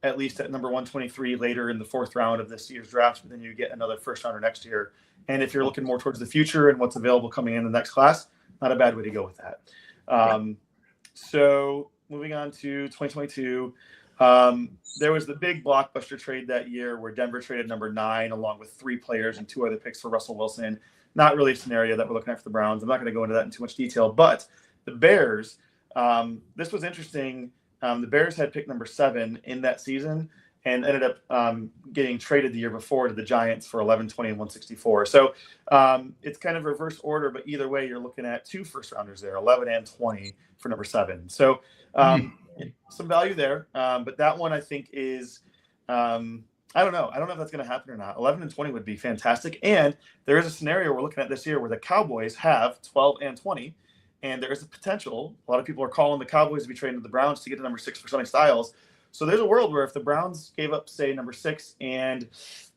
at least at number 123 later in the 4th round of this year's draft, but then you get another first rounder next year. And if you're looking more towards the future and what's available coming in the next class, not a bad way to go with that. So moving on to 2022, there was the big blockbuster trade that year where Denver traded number 9 along with 3 players and 2 other picks for Russell Wilson. Not really a scenario that we're looking at for the Browns. I'm not going to go into that in too much detail, but the Bears, this was interesting. The Bears had pick number 7 in that season and ended up getting traded the year before to the Giants for 11, 20, and 164. So it's kind of reverse order, but either way, you're looking at 2 first rounders there, 11 and 20 for number 7. So some value there. But that one I think is, I don't know. I don't know if that's going to happen or not. 11 and 20 would be fantastic. And there is a scenario we're looking at this year where the Cowboys have 12 and 20. And there is a potential. A lot of people are calling the Cowboys to be traded to the Browns to get to number 6 for Sonny Styles. So there's a world where if the Browns gave up, say, number 6 and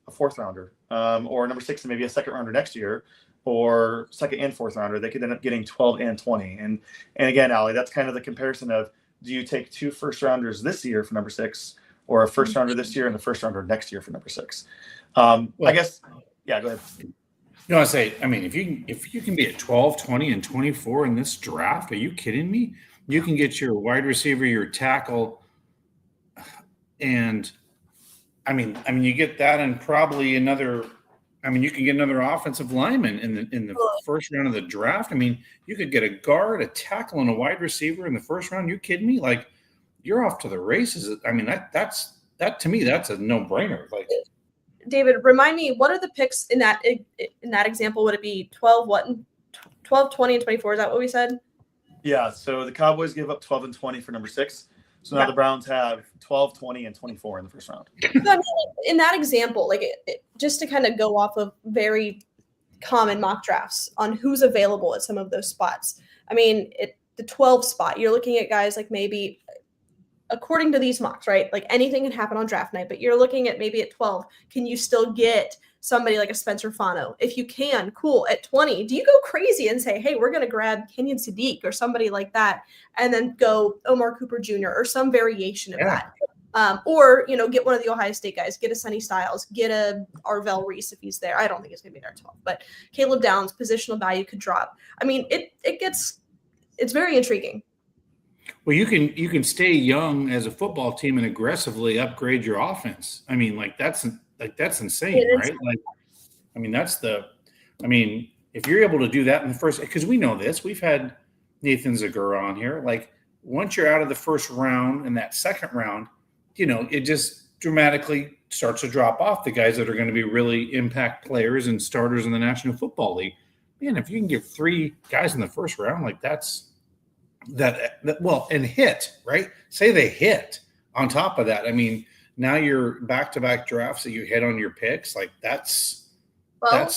a 4th rounder, or number 6 and maybe a 2nd rounder next year, or 2nd and 4th rounder, they could end up getting 12 and 20. And again, Allie, that's kind of the comparison of, do you take 2 first rounders this year for number 6, or a first rounder this year and a first rounder next year for number 6. Well, I guess, yeah, go ahead. No, I say, I mean, if you can be at 12, 20, and 24 in this draft, are you kidding me? You can get your wide receiver, your tackle, and I mean, you get that, and probably another. I mean, you can get another offensive lineman in the first round of the draft. I mean, you could get a guard, a tackle, and a wide receiver in the first round. You kidding me? Like, you're off to the races. I mean, that to me, that's a no-brainer. Like, David, remind me, what are the picks in that example? Would it be 12, 12, 20, and 24? Is that what we said? Yeah, so the Cowboys give up 12 and 20 for number 6. So now the Browns have 12, 20, and 24 in the first round. So, I mean, in that example, like just to kind of go off of very common mock drafts on who's available at some of those spots. I mean, the 12 spot, you're looking at guys like maybe, according to these mocks, right? Like anything can happen on draft night, but you're looking at maybe at 12. Can you still get somebody like a Spencer Fano? If you can, cool. At 20, do you go crazy and say, hey, we're going to grab Kenyon Sadiq or somebody like that, and then go Omar Cooper Jr. or some variation of that? Or, get one of the Ohio State guys, get a Sonny Styles, get a Arvell Reese if he's there. I don't think it's going to be there at 12, but Caleb Downs, positional value could drop. I mean, it's very intriguing. Well, you can stay young as a football team and aggressively upgrade your offense. I mean, that's insane, right? Like, I mean, if you're able to do that in the first, because we know this, we've had Nathan Zagura on here. Like, once you're out of the first round and that second round, it just dramatically starts to drop off the guys that are going to be really impact players and starters in the National Football League. Man, if you can get 3 guys in the first round, like and hit, right? Say they hit on top of that. I mean, now you're back-to-back drafts that you hit on your picks. Like that's so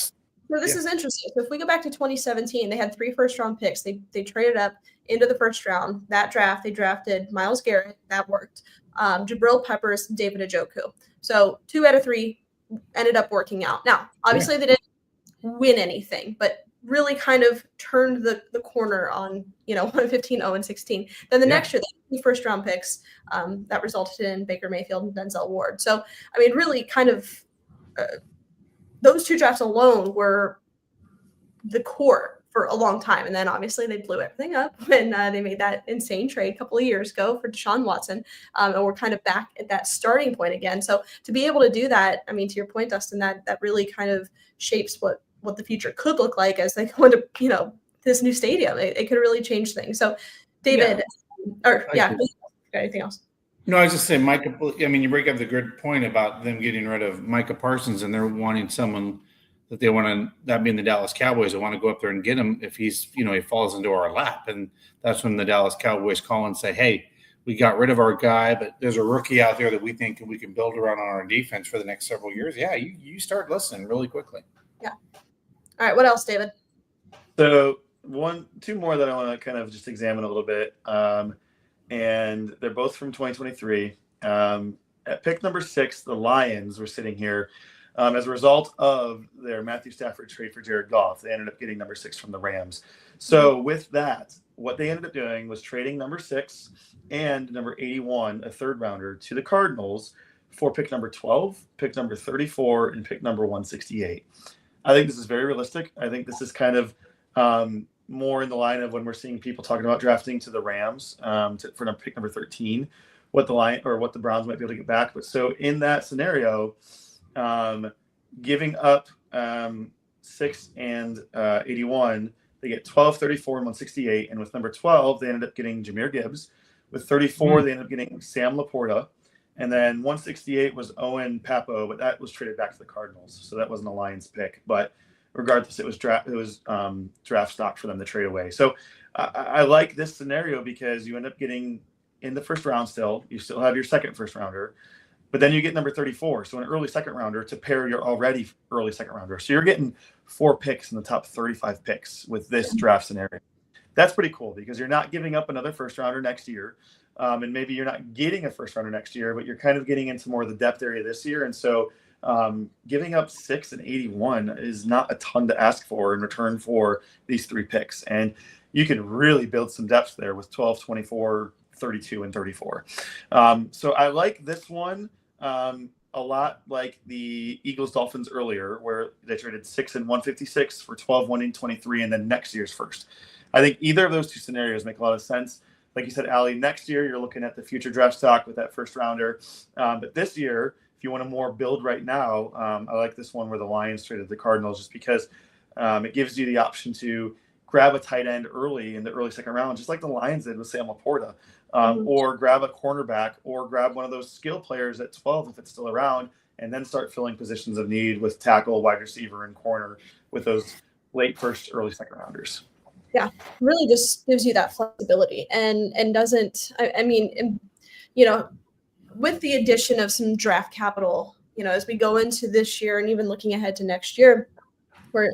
this is interesting. So if we go back to 2017, they had 3 first-round picks. They traded up into the first round. That draft, they drafted Myles Garrett. That worked. Jabril Peppers, David Njoku. So 2 out of 3 ended up working out. Now, obviously they didn't win anything, but really kind of turned the corner on, 115, 0, and 16. Then the next year, they had 2 first-round picks that resulted in Baker Mayfield and Denzel Ward. So, I mean, really kind of those 2 drafts alone were the core for a long time. And then obviously they blew everything up when they made that insane trade a couple of years ago for Deshaun Watson. And we're kind of back at that starting point again. So to be able to do that, I mean, to your point, Dustin, that really kind of shapes what the future could look like as they go into, this new stadium. It could really change things. So David, anything else? No, I was just saying, Micah, I mean, you bring up the good point about them getting rid of Micah Parsons, and they're wanting someone that they want to, that being the Dallas Cowboys, they want to go up there and get him if he's, he falls into our lap. And that's when the Dallas Cowboys call and say, hey, we got rid of our guy, but there's a rookie out there that we think we can build around on our defense for the next several years. Yeah, you start listening really quickly. Yeah. All right, what else, David? So 2 more that I want to kind of just examine a little bit, and they're both from 2023. At pick number 6, the Lions were sitting here as a result of their Matthew Stafford trade for Jared Goff. They ended up getting number 6 from the Rams. So with that, what they ended up doing was trading number 6 and number 81, a 3rd rounder, to the Cardinals for pick number 12, pick number 34, and pick number 168. I think this is very realistic. I think this is kind of more in the line of when we're seeing people talking about drafting to the Rams for pick number 13, what the Browns might be able to get back. But so in that scenario, giving up 6 and 81, they get 12, 34, and 168. And with number 12, they ended up getting Jahmyr Gibbs. With 34, they ended up getting Sam Laporta. And then 168 was Owen Papo, but that was traded back to the Cardinals, so that wasn't a Lions pick. But regardless, it was draft stock for them to trade away. So I like this scenario because you end up getting in the first round still. You still have your second first rounder, but then you get number 34, so an early second rounder to pair your already early second rounder. So you're getting 4 picks in the top 35 picks with this draft scenario. That's pretty cool because you're not giving up another first rounder next year. And maybe you're not getting a first rounder next year, but you're kind of getting into more of the depth area this year. And so giving up 6 and 81 is not a ton to ask for in return for these 3 picks. And you can really build some depth there with 12, 24, 32 and 34. So I like this one a lot, like the Eagles Dolphins earlier, where they traded 6 and 156 for 12, 1 and 23, and then next year's first. I think either of those two scenarios make a lot of sense. Like you said, Allie, next year you're looking at the future draft stock with that first rounder. But this year, if you want to more build right now, I like this one where the Lions traded the Cardinals, just because it gives you the option to grab a tight end early in the early second round, just like the Lions did with Sam Laporta. Or grab a cornerback, or grab one of those skill players at 12 if it's still around, and then start filling positions of need with tackle, wide receiver, and corner with those late first, early second rounders. Yeah, really just gives you that flexibility and doesn't, I mean, with the addition of some draft capital, as we go into this year and even looking ahead to next year, where,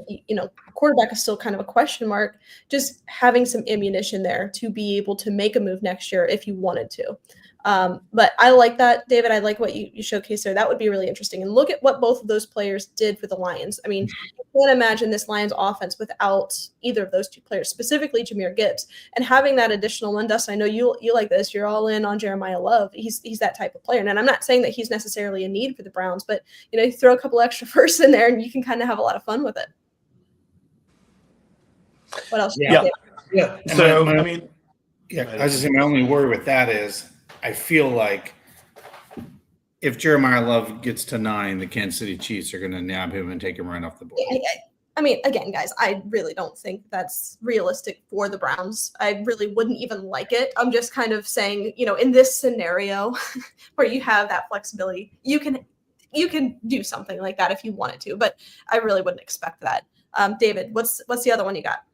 quarterback is still kind of a question mark, just having some ammunition there to be able to make a move next year if you wanted to. But I like that, David. I like what you showcased there. That would be really interesting. And look at what both of those players did for the Lions. I mean, I can't imagine this Lions offense without either of those two players, specifically Jahmyr Gibbs. And having that additional one, Dustin, I know you like this. You're all in on Jeremiah Love. He's that type of player. And I'm not saying that he's necessarily a need for the Browns, but, you throw a couple extra firsts in there and you can kind of have a lot of fun with it. What else? Yeah. So, I was just saying, my only worry with that is I feel like if Jeremiah Love gets to 9, the Kansas City Chiefs are going to nab him and take him right off the board. I mean, again, guys, I really don't think that's realistic for the Browns. I really wouldn't even like it. I'm just kind of saying, in this scenario where you have that flexibility, you can do something like that if you wanted to, but I really wouldn't expect that. David, what's the other one you got?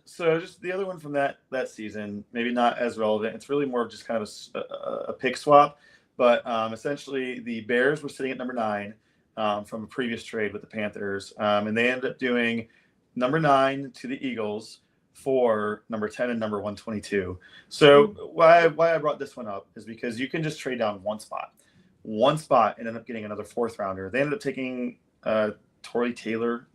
So just the other one from that season, maybe not as relevant. It's really more of just kind of a pick swap, but essentially the Bears were sitting at number 9 from a previous trade with the Panthers, and they ended up doing number 9 to the Eagles for number 10 and number 122. So why I brought this one up is because you can just trade down one spot and end up getting another 4th rounder. They ended up taking Torrey Taylor.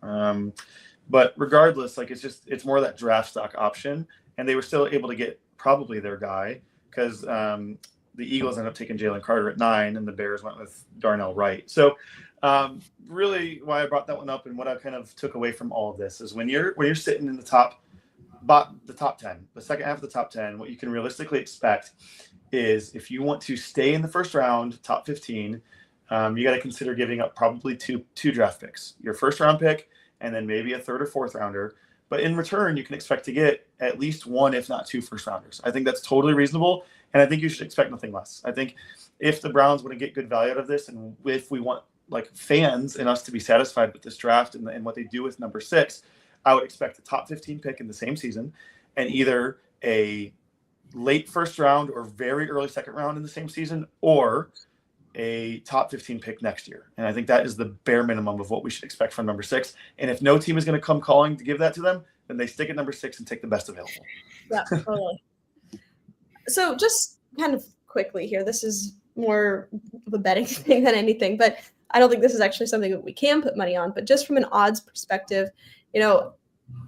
But regardless, it's more that draft stock option, and they were still able to get probably their guy because the Eagles ended up taking Jalen Carter at 9, and the Bears went with Darnell Wright. So really, why I brought that one up and what I kind of took away from all of this is when you're sitting in the top 10, the second half of the top 10, what you can realistically expect is if you want to stay in the first round, top 15, you got to consider giving up probably two draft picks, your first round pick, and then maybe a 3rd or 4th rounder. But in return, you can expect to get at least 1, if not 2 first rounders. I think that's totally reasonable, and I think you should expect nothing less. I think if the Browns want to get good value out of this, and if we want fans and us to be satisfied with this draft and what they do with number 6, I would expect a top 15 pick in the same season, and either a late first round or very early second round in the same season, or a top 15 pick next year. And I think that is the bare minimum of what we should expect from number 6. And if no team is going to come calling to give that to them, then they stick at number 6 and take the best available. Yeah, totally. So just kind of quickly here, this is more of a betting thing than anything, but I don't think this is actually something that we can put money on, but just from an odds perspective,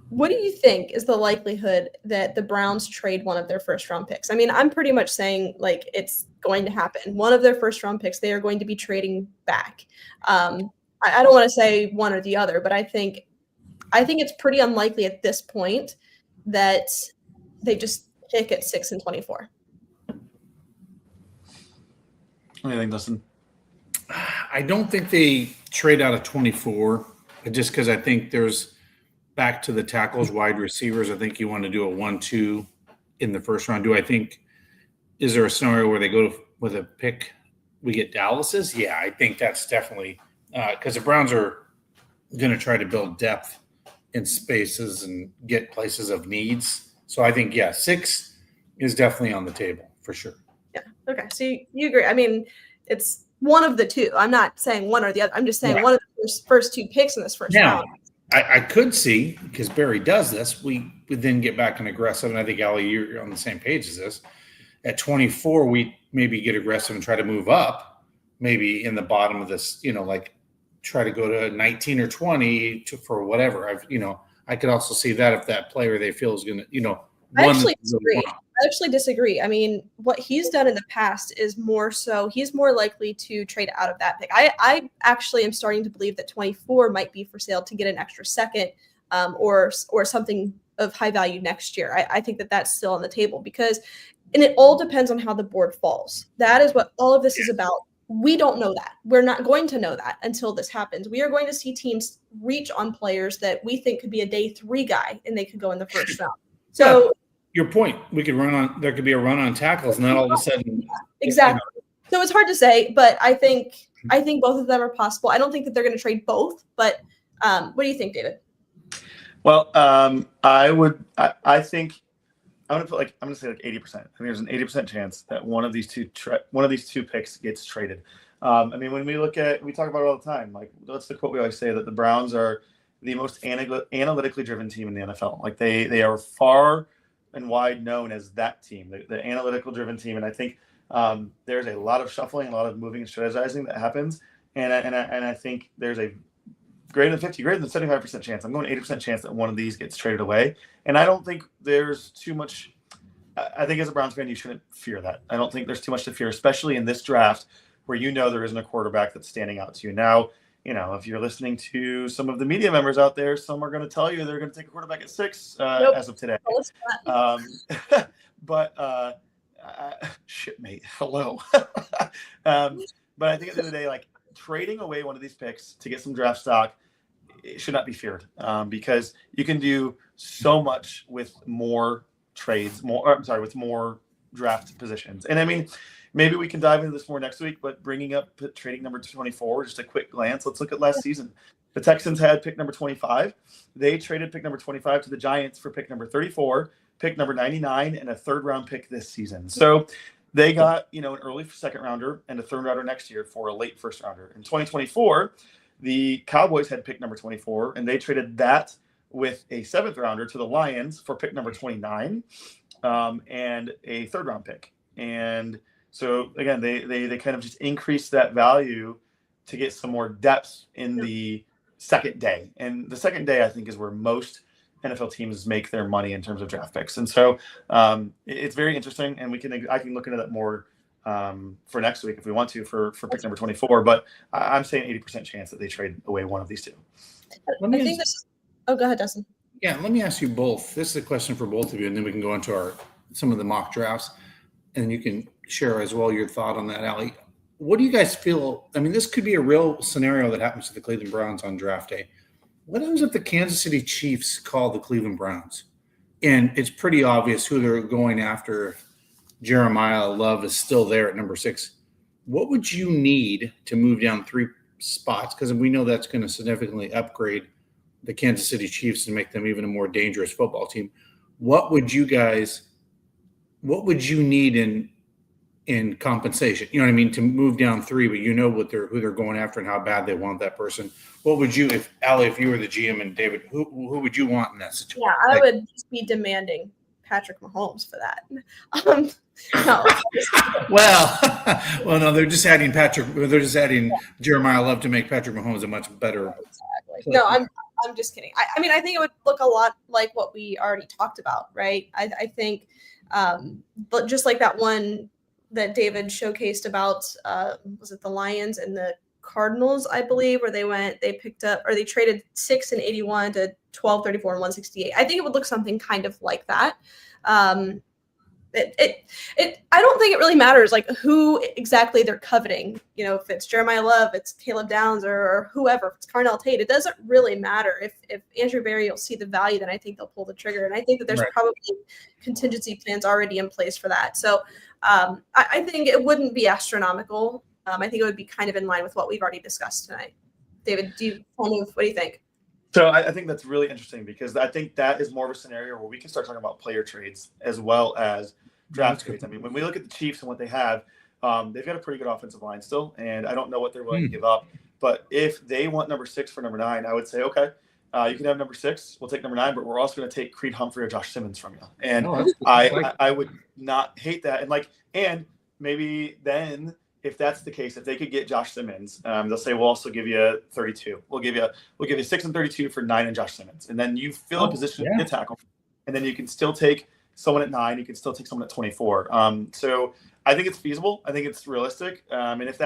what do you think is the likelihood that the Browns trade one of their first round picks? I mean, I'm pretty much saying it's going to happen. One of their first round picks, they are going to be trading back. I don't want to say one or the other, but I think it's pretty unlikely at this point that they just pick at 6 and 24. What do you think, Dustin? I don't think they trade out of 24, just because I think there's back to the tackles, wide receivers. I think you want to do a 1-2 in the first round. Is there a scenario where they go with a pick? We get Dallas's? Yeah, I think that's definitely because the Browns are going to try to build depth in spaces and get places of needs. So I think, 6 is definitely on the table for sure. Yeah. Okay. So you agree. I mean, it's one of the two. I'm not saying one or the other. I'm just saying one of the first 2 picks in this first round. I could see, because Barry does this, we would then get back and aggressive, and I think, Allie, you're on the same page as this. At 24, we maybe get aggressive and try to move up, maybe in the bottom of this, try to go to 19 or 20 for whatever. I could also see that if that player they feel is going to, I actually disagree. actually disagree. I mean, what he's done in the past is more so he's more likely to trade out of that pick. I actually am starting to believe that 24 might be for sale to get an extra second or something of high value next year. I think that that's still on the table because, and it all depends on how the board falls. That is what all of this is about. We don't know that. We're not going to know that until this happens. We are going to see teams reach on players that we think could be a day 3 guy and they could go in the first round. So yeah, your point, there could be a run on tackles, and then all of a sudden. Exactly. So it's hard to say, but I think both of them are possible. I don't think that they're going to trade both, but what do you think, David? Well, I think I'm going to say 80%. I think there's an 80% chance that one of these two picks gets traded. I mean, when we talk about it all the time. Like, that's the quote we always say, that the Browns are the most analytically driven team in the NFL. Like, they are far and wide known as that team, the analytical driven team. And I think there's a lot of shuffling, a lot of moving and strategizing that happens. And I think there's a greater than 75% chance. I'm going 80% chance that one of these gets traded away. And I don't think there's too much. I think as a Browns fan, you shouldn't fear that. I don't think there's too much to fear, especially in this draft where there isn't a quarterback that's standing out to you. Now, if you're listening to some of the media members out there, some are going to tell you they're going to take a quarterback at 6 as of today. But shit, mate, hello. But I think at the end of the day, like, trading away one of these picks to get some draft stock, it should not be feared, because you can do so much with more trades, with more draft positions. And I mean, maybe we can dive into this more next week, but bringing up trading number 24, just a quick glance. Let's look at last season. The Texans had pick number 25. They traded pick number 25 to the Giants for pick number 34, pick number 99, and a 3rd round pick this season. So they got, an early 2nd rounder and a 3rd rounder next year for a late 1st rounder. In 2024, the Cowboys had pick number 24, and they traded that with a 7th rounder to the Lions for pick number 29 and a 3rd round pick. And so again, they kind of just increased that value to get some more depth in the second day. And the second day, I think, is where most NFL teams make their money in terms of draft picks. And so it's very interesting, and I can look into that more for next week if we want to for pick number 24. But I'm saying 80% chance that they trade away one of these two. Go ahead, Dustin. Yeah, let me ask you both. This is a question for both of you, and then we can go into some of the mock drafts, and you can share as well your thought on that, Allie. What do you guys feel? I mean, this could be a real scenario that happens to the Cleveland Browns on draft day. What happens if the Kansas City Chiefs call the Cleveland Browns? And it's pretty obvious who they're going after. Jeremiah Love is still there at number 6. What would you need to move down 3 spots? Because we know that's going to significantly upgrade the Kansas City Chiefs and make them even a more dangerous football team. What would you need in compensation? You know what I mean? To move down 3, but who they're going after and how bad they want that person. What would you, if you were the GM, and David, who would you want in that situation? Yeah, I would just be demanding Patrick Mahomes for that. No. well, no, they're just adding Jeremiah Love to make Patrick Mahomes a much better. Exactly. No, I'm just kidding. I mean, I think it would look a lot like what we already talked about, right? I think, but just like that one that David showcased about, was it the Lions and the Cardinals, I believe, where they traded 6 and 81 to 12, 34 and 168. I think it would look something kind of like that. I don't think it really matters like who exactly they're coveting. If it's Jeremiah Love, it's Caleb Downs, or whoever, if it's Carnell Tate, it doesn't really matter. If Andrew Berry will see the value, then I think they'll pull the trigger. And I think that there's probably contingency plans already in place for that. So I think it wouldn't be astronomical. I think it would be kind of in line with what we've already discussed tonight. David, what do you think? So I think that's really interesting, because I think that is more of a scenario where we can start talking about player trades as well as draft trades. I mean, when we look at the Chiefs and what they have, they've got a pretty good offensive line still, and I don't know what they're willing to give up. But if they want number 6 for number 9, I would say, okay, you can have number 6. We'll take number 9, but we're also going to take Creed Humphrey or Josh Simmons from you. And I would not hate that. And maybe then, if that's the case, if they could get Josh Simmons, they'll say, we'll also give you 32. We'll give you 6 and 32 for 9 and Josh Simmons. And then you fill a position to tackle. And then you can still take someone at 9, you can still take someone at 24. So I think it's feasible. I think it's realistic. And if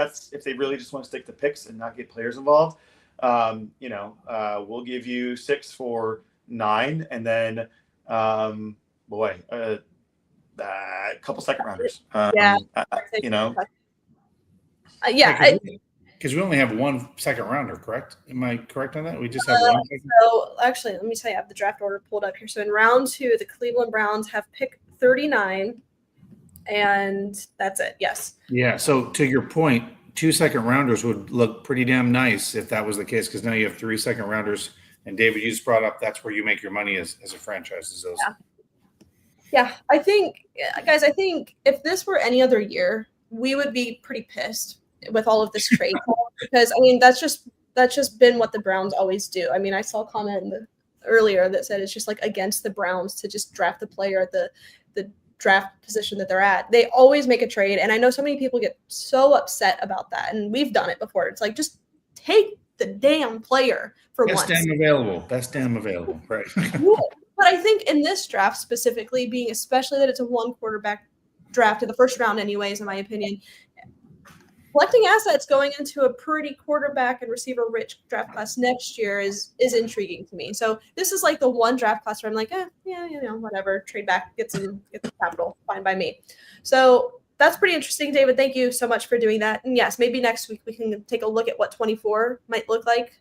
they really just want to stick to picks and not get players involved, we'll give you 6 for 9, and then a couple second rounders. Yeah. Yeah. Because we only have 1 second rounder, correct? Am I correct on that? We just have 1 second? So actually, let me tell you, I have the draft order pulled up here. So in round 2, the Cleveland Browns have pick 39, and that's it. Yes. Yeah. So to your point, 2 second rounders would look pretty damn nice if that was the case, because now you have 3 second rounders. And David, you just brought up that's where you make your money as a franchise. Is those. Yeah. I think, guys, if this were any other year, we would be pretty pissed with all of this trade because that's just been what the Browns always do. I mean, I saw a comment earlier that said it's just like against the Browns to just draft the player at the draft position that they're at. They always make a trade, and I know so many people get so upset about that, and we've done it before. It's like, just take the damn player for once. Best damn available, right? But I think in this draft specifically, being especially that it's a 1 quarterback draft in the first round anyways, in my opinion, collecting assets going into a pretty quarterback and receiver rich draft class next year is intriguing to me. So this is like the one draft class where I'm like, whatever, trade back, get some capital, fine by me. So that's pretty interesting, David. Thank you so much for doing that. And yes, maybe next week we can take a look at what 24 might look like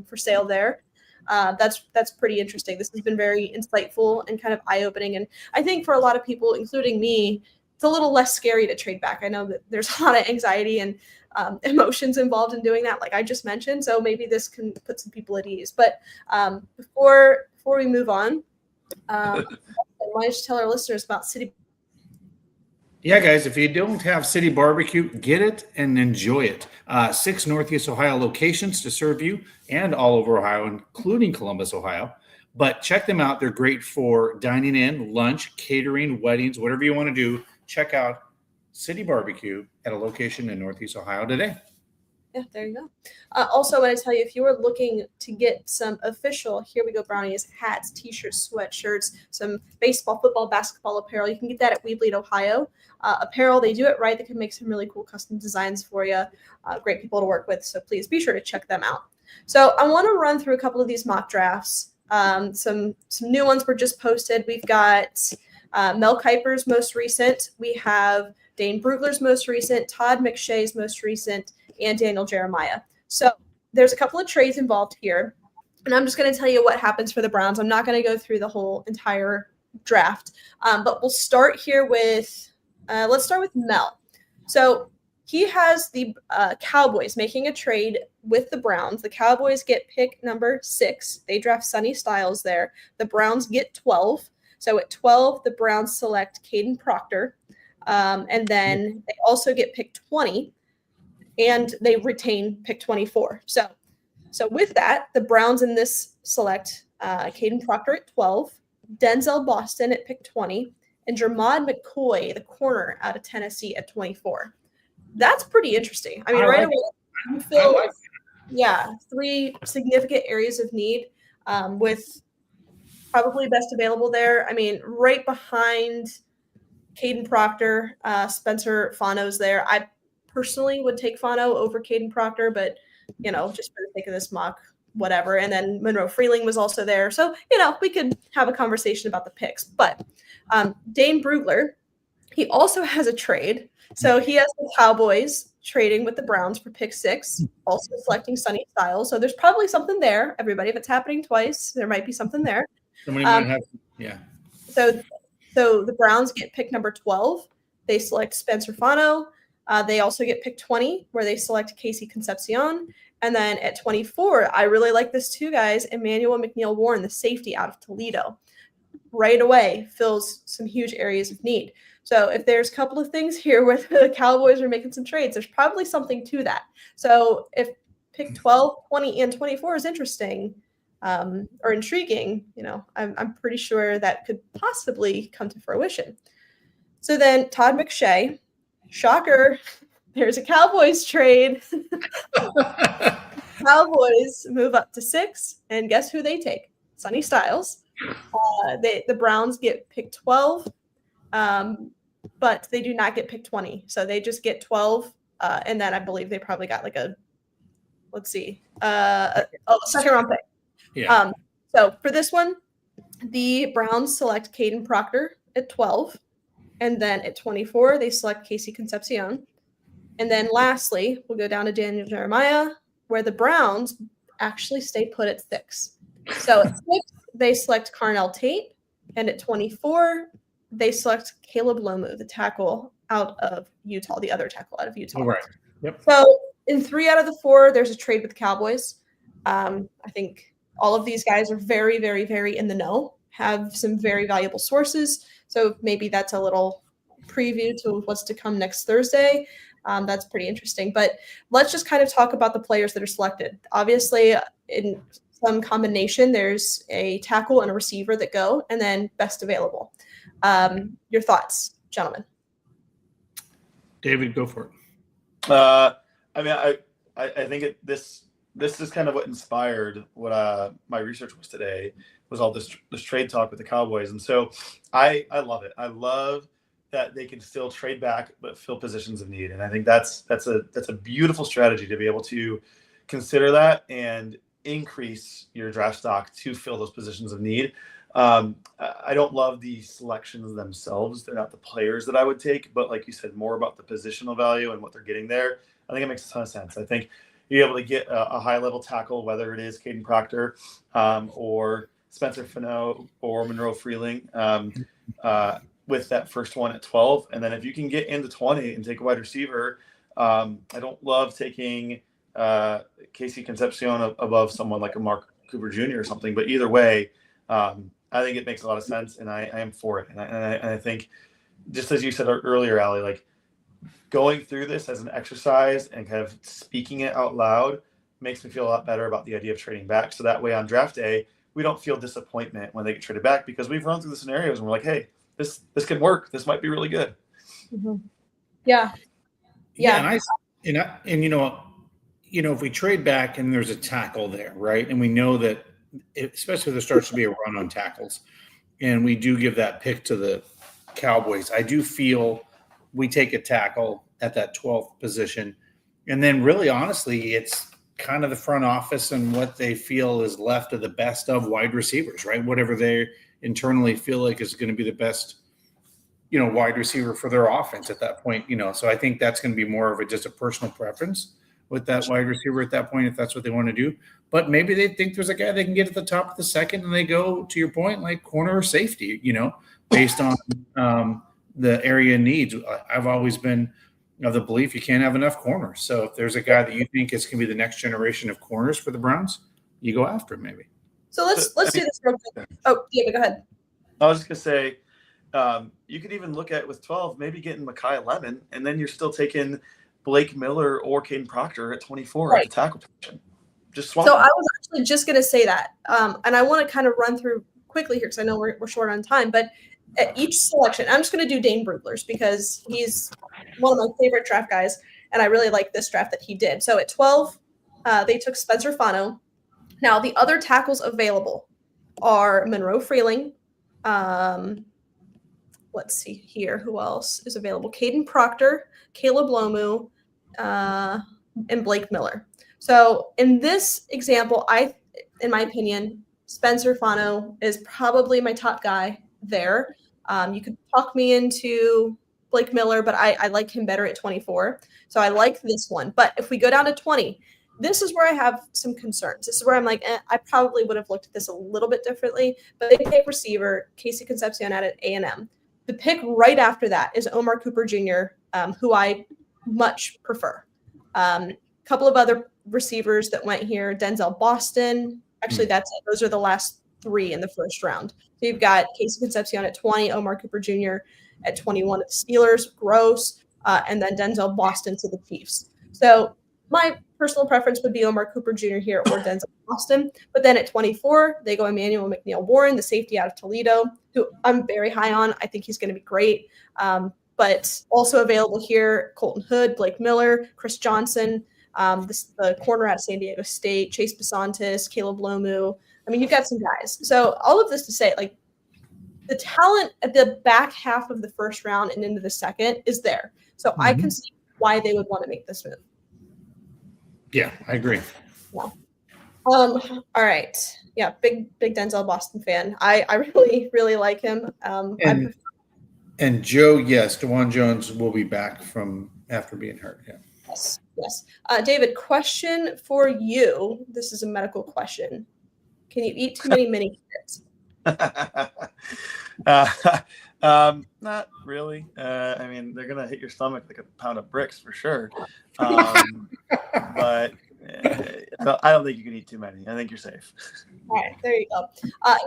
for sale there. That's pretty interesting. This has been very insightful and kind of eye-opening. And I think for a lot of people, including me, it's a little less scary to trade back. I know that there's a lot of anxiety and emotions involved in doing that, like I just mentioned. So maybe this can put some people at ease. But before we move on, why don't you tell our listeners about City? Yeah, guys, if you don't have City Barbecue, get it and enjoy it. 6 Northeast Ohio locations to serve you and all over Ohio, including Columbus, Ohio. But check them out. They're great for dining in, lunch, catering, weddings, whatever you want to do. Check out City Barbecue at a location in Northeast Ohio today. Yeah, there you go. Also, I want to tell you, if you are looking to get some official Here We Go Brownies hats, t-shirts, sweatshirts, some baseball, football, basketball apparel, you can get that at We Bleed Ohio. Apparel, they do it right. They can make some really cool custom designs for you. Great people to work with, so please be sure to check them out. So I want to run through a couple of these mock drafts. Some new ones were just posted. We've got Mel Kiper's most recent. We have Dane Brugler's most recent, Todd McShay's most recent, and Daniel Jeremiah. So there's a couple of trades involved here, and I'm just going to tell you what happens for the Browns. I'm not going to go through the whole entire draft, but we'll start here with let's start with Mel. So he has the Cowboys making a trade with the Browns. The Cowboys get pick number 6. They draft Sonny Styles there. The Browns get 12. So at 12, the Browns select Caden Proctor. And then they also get pick 20, and they retain pick 24. So with that, the Browns in this select Caden Proctor at 12, Denzel Boston at pick 20, and Jermod McCoy, the corner out of Tennessee, at 24. That's pretty interesting. I mean, right away, you feel like, 3 significant areas of need with probably best available there. I mean, right behind Caden Proctor, Spencer Fano's there. I personally would take Fano over Caden Proctor, but, just for the sake of this mock, whatever. And then Monroe Freeling was also there. So, we could have a conversation about the picks. But Dane Brugler, he also has a trade. So he has the Cowboys trading with the Browns for pick 6, also selecting Sonny Styles. So there's probably something there, everybody. If it's happening twice, there might be something there. Somebody might have, yeah. So the Browns get pick number 12. They select Spencer Fano. They also get pick 20, where they select Casey Concepcion. And then at 24, I really like this too, guys. Emmanuel McNeil-Warren, the safety out of Toledo. Right away, fills some huge areas of need. So if there's a couple of things here where the Cowboys are making some trades, there's probably something to that. So if pick 12, 20, and 24 is interesting or intriguing, I'm pretty sure that could possibly come to fruition. So then Todd McShay, shocker, there's a Cowboys trade. Cowboys move up to 6, and guess who they take? Sonny Styles. The Browns get pick 12, but they do not get pick 20. So they just get 12. And then I believe they probably got like a second round pick. Yeah. So for this one, the Browns select Caden Proctor at 12. And then at 24, they select Casey Concepcion. And then lastly, we'll go down to Daniel Jeremiah, where the Browns actually stay put at 6. So at 6, they select Carnell Tate. And at 24, they select Caleb Lomu, the tackle out of Utah, the other tackle out of Utah. Oh, right. Yep. So in 3 out of the 4, there's a trade with the Cowboys. I think all of these guys are very, very, very in the know, have some very valuable sources. So maybe that's a little preview to what's to come next Thursday. That's pretty interesting. But let's just kind of talk about the players that are selected. Obviously, in some combination, there's a tackle and a receiver that go, and then best available. Your thoughts, gentlemen? David, go for it. I think this is kind of what inspired what my research was today, was all this trade talk with the Cowboys. And so I love it. I love that they can still trade back but fill positions of need. And I think that's a beautiful strategy to be able to consider that and increase your draft stock to fill those positions of need. I don't love the selections themselves. They're not the players that I would take, but like you said, more about the positional value and what they're getting there. I think it makes a ton of sense. I think you're able to get a high-level tackle, whether it is Caden Proctor or Spencer Fano or Monroe Freeling, with that first one at 12. And then if you can get into 20 and take a wide receiver, I don't love taking Casey Concepcion above someone like a Mark Cooper Jr. or something, but either way, I think it makes a lot of sense, and I am for it. And I think, just as you said earlier, Allie, like going through this as an exercise and kind of speaking it out loud makes me feel a lot better about the idea of trading back. So that way on draft day, we don't feel disappointment when they get traded back, because we've run through the scenarios and we're like, hey, this could work. This might be really good. Mm-hmm. Yeah. And if we trade back and there's a tackle there, right? And we know that, especially if there starts to be a run on tackles, and we do give that pick to the Cowboys, I do feel we take a tackle at that 12th position. And then really, honestly, it's kind of the front office and what they feel is left of the best of wide receivers, right? Whatever they internally feel like is going to be the best, wide receiver for their offense at that point, So I think that's going to be more of just a personal preference with that wide receiver at that point, if that's what they want to do. But maybe they think there's a guy they can get at the top of the second, and they go, to your point, like corner or safety, based on the area needs. I've always been of the belief you can't have enough corners. So if there's a guy that you think is going to be the next generation of corners for the Browns, you go after him maybe. So let's do this real quick. Oh, yeah, go ahead. I was just going to say, you could even look at with 12, maybe getting Mekhi Lemon, and then you're still taking Blake Miller or Caden Proctor at 24 at the tackle position. Just swap. So I was actually just going to say that. And I want to kind of run through quickly here because I know we're short on time. But at each selection, I'm just going to do Dane Brugler's because he's one of my favorite draft guys. And I really like this draft that he did. So at 12, they took Spencer Fano. Now, the other tackles available are Monroe Freeling. Let's see here. Who else is available? Caden Proctor, Caleb Lomu, and Blake Miller. So in this example, in my opinion, Spencer Fano is probably my top guy there. You could talk me into Blake Miller, but I like him better at 24. So I like this one. But if we go down to 20, this is where I have some concerns. This is where I'm like, I probably would have looked at this a little bit differently. But they take receiver Casey Concepcion at A&M. The pick right after that is Omar Cooper Jr., who I much prefer. Couple of other receivers that went here, Denzel Boston. Actually, that's it. Those are the last 3 in the first round. So you've got Casey Concepcion at 20, Omar Cooper Jr. at 21 at the Steelers, Gross, and then Denzel Boston to the Chiefs. So my personal preference would be Omar Cooper Jr. here or Denzel Boston. But then at 24, they go Emmanuel McNeil-Warren, the safety out of Toledo, who I'm very high on. I think he's going to be great. But also available here, Colton Hood, Blake Miller, Chris Johnson, the corner at San Diego State, Chase Besantis, Caleb Lomu, I mean, you've got some guys. So all of this to say, like, the talent at the back half of the first round and into the second is there. So I can see why they would want to make this move. Yeah, I agree. Yeah. All right. Yeah, big Denzel Boston fan. I really, really like him. And Joe, yes, DeJuan Jones will be back from after being hurt. Yeah. Yes. David, question for you. This is a medical question. Can you eat too many mini kids? Not really. I mean, they're gonna hit your stomach like a pound of bricks for sure. But I don't think you can eat too many. I think you're safe. All right, there you go.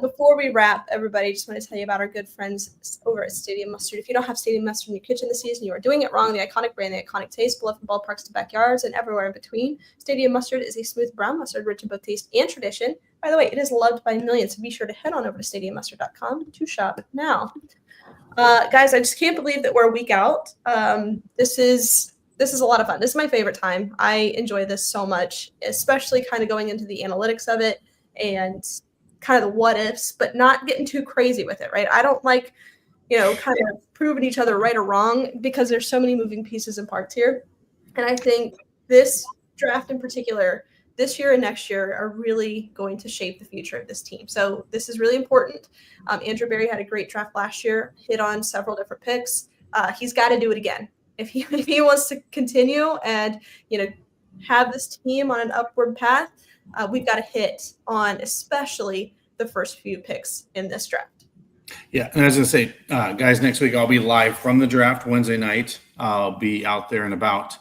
Before we wrap, everybody, just want to tell you about our good friends over at Stadium Mustard. If you don't have Stadium Mustard in your kitchen this season, you are doing it wrong. The iconic brand, the iconic taste, beloved from ballparks to backyards and everywhere in between. Stadium Mustard is a smooth brown mustard rich in both taste and tradition. By the way, it is loved by millions, so be sure to head on over to stadiummustard.com to shop now. Guys, I just can't believe that we're a week out. This is a lot of fun. This is my favorite time. I enjoy this so much, especially kind of going into the analytics of it and kind of the what ifs, but not getting too crazy with it, right? I don't like, kind of proving each other right or wrong because there's so many moving pieces and parts here. And I think this draft in particular, this year and next year, are really going to shape the future of this team. So this is really important. Andrew Berry had a great draft last year, hit on several different picks. He's got to do it again. If he wants to continue and, have this team on an upward path, we've got to hit on especially the first few picks in this draft. Yeah, and as I say, guys, next week I'll be live from the draft Wednesday night. I'll be out there and about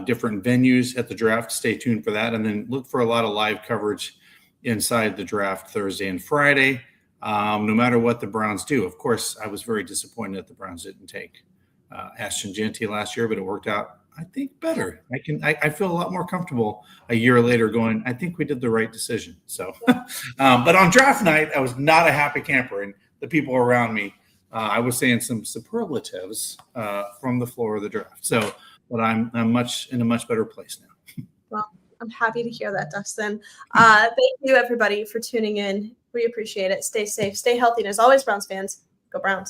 different venues at the draft. Stay tuned for that. And then look for a lot of live coverage inside the draft Thursday and Friday, no matter what the Browns do. Of course, I was very disappointed that the Browns didn't take Ashton Jeanty last year, but it worked out, I think, better. I feel a lot more comfortable a year later going, I think we did the right decision. So, but on draft night, I was not a happy camper, and the people around me, I was saying some superlatives from the floor of the draft. So, but I'm in a much better place now. Well, I'm happy to hear that, Dustin. Thank you, everybody, for tuning in. We appreciate it. Stay safe, stay healthy, and as always, Browns fans, go Browns.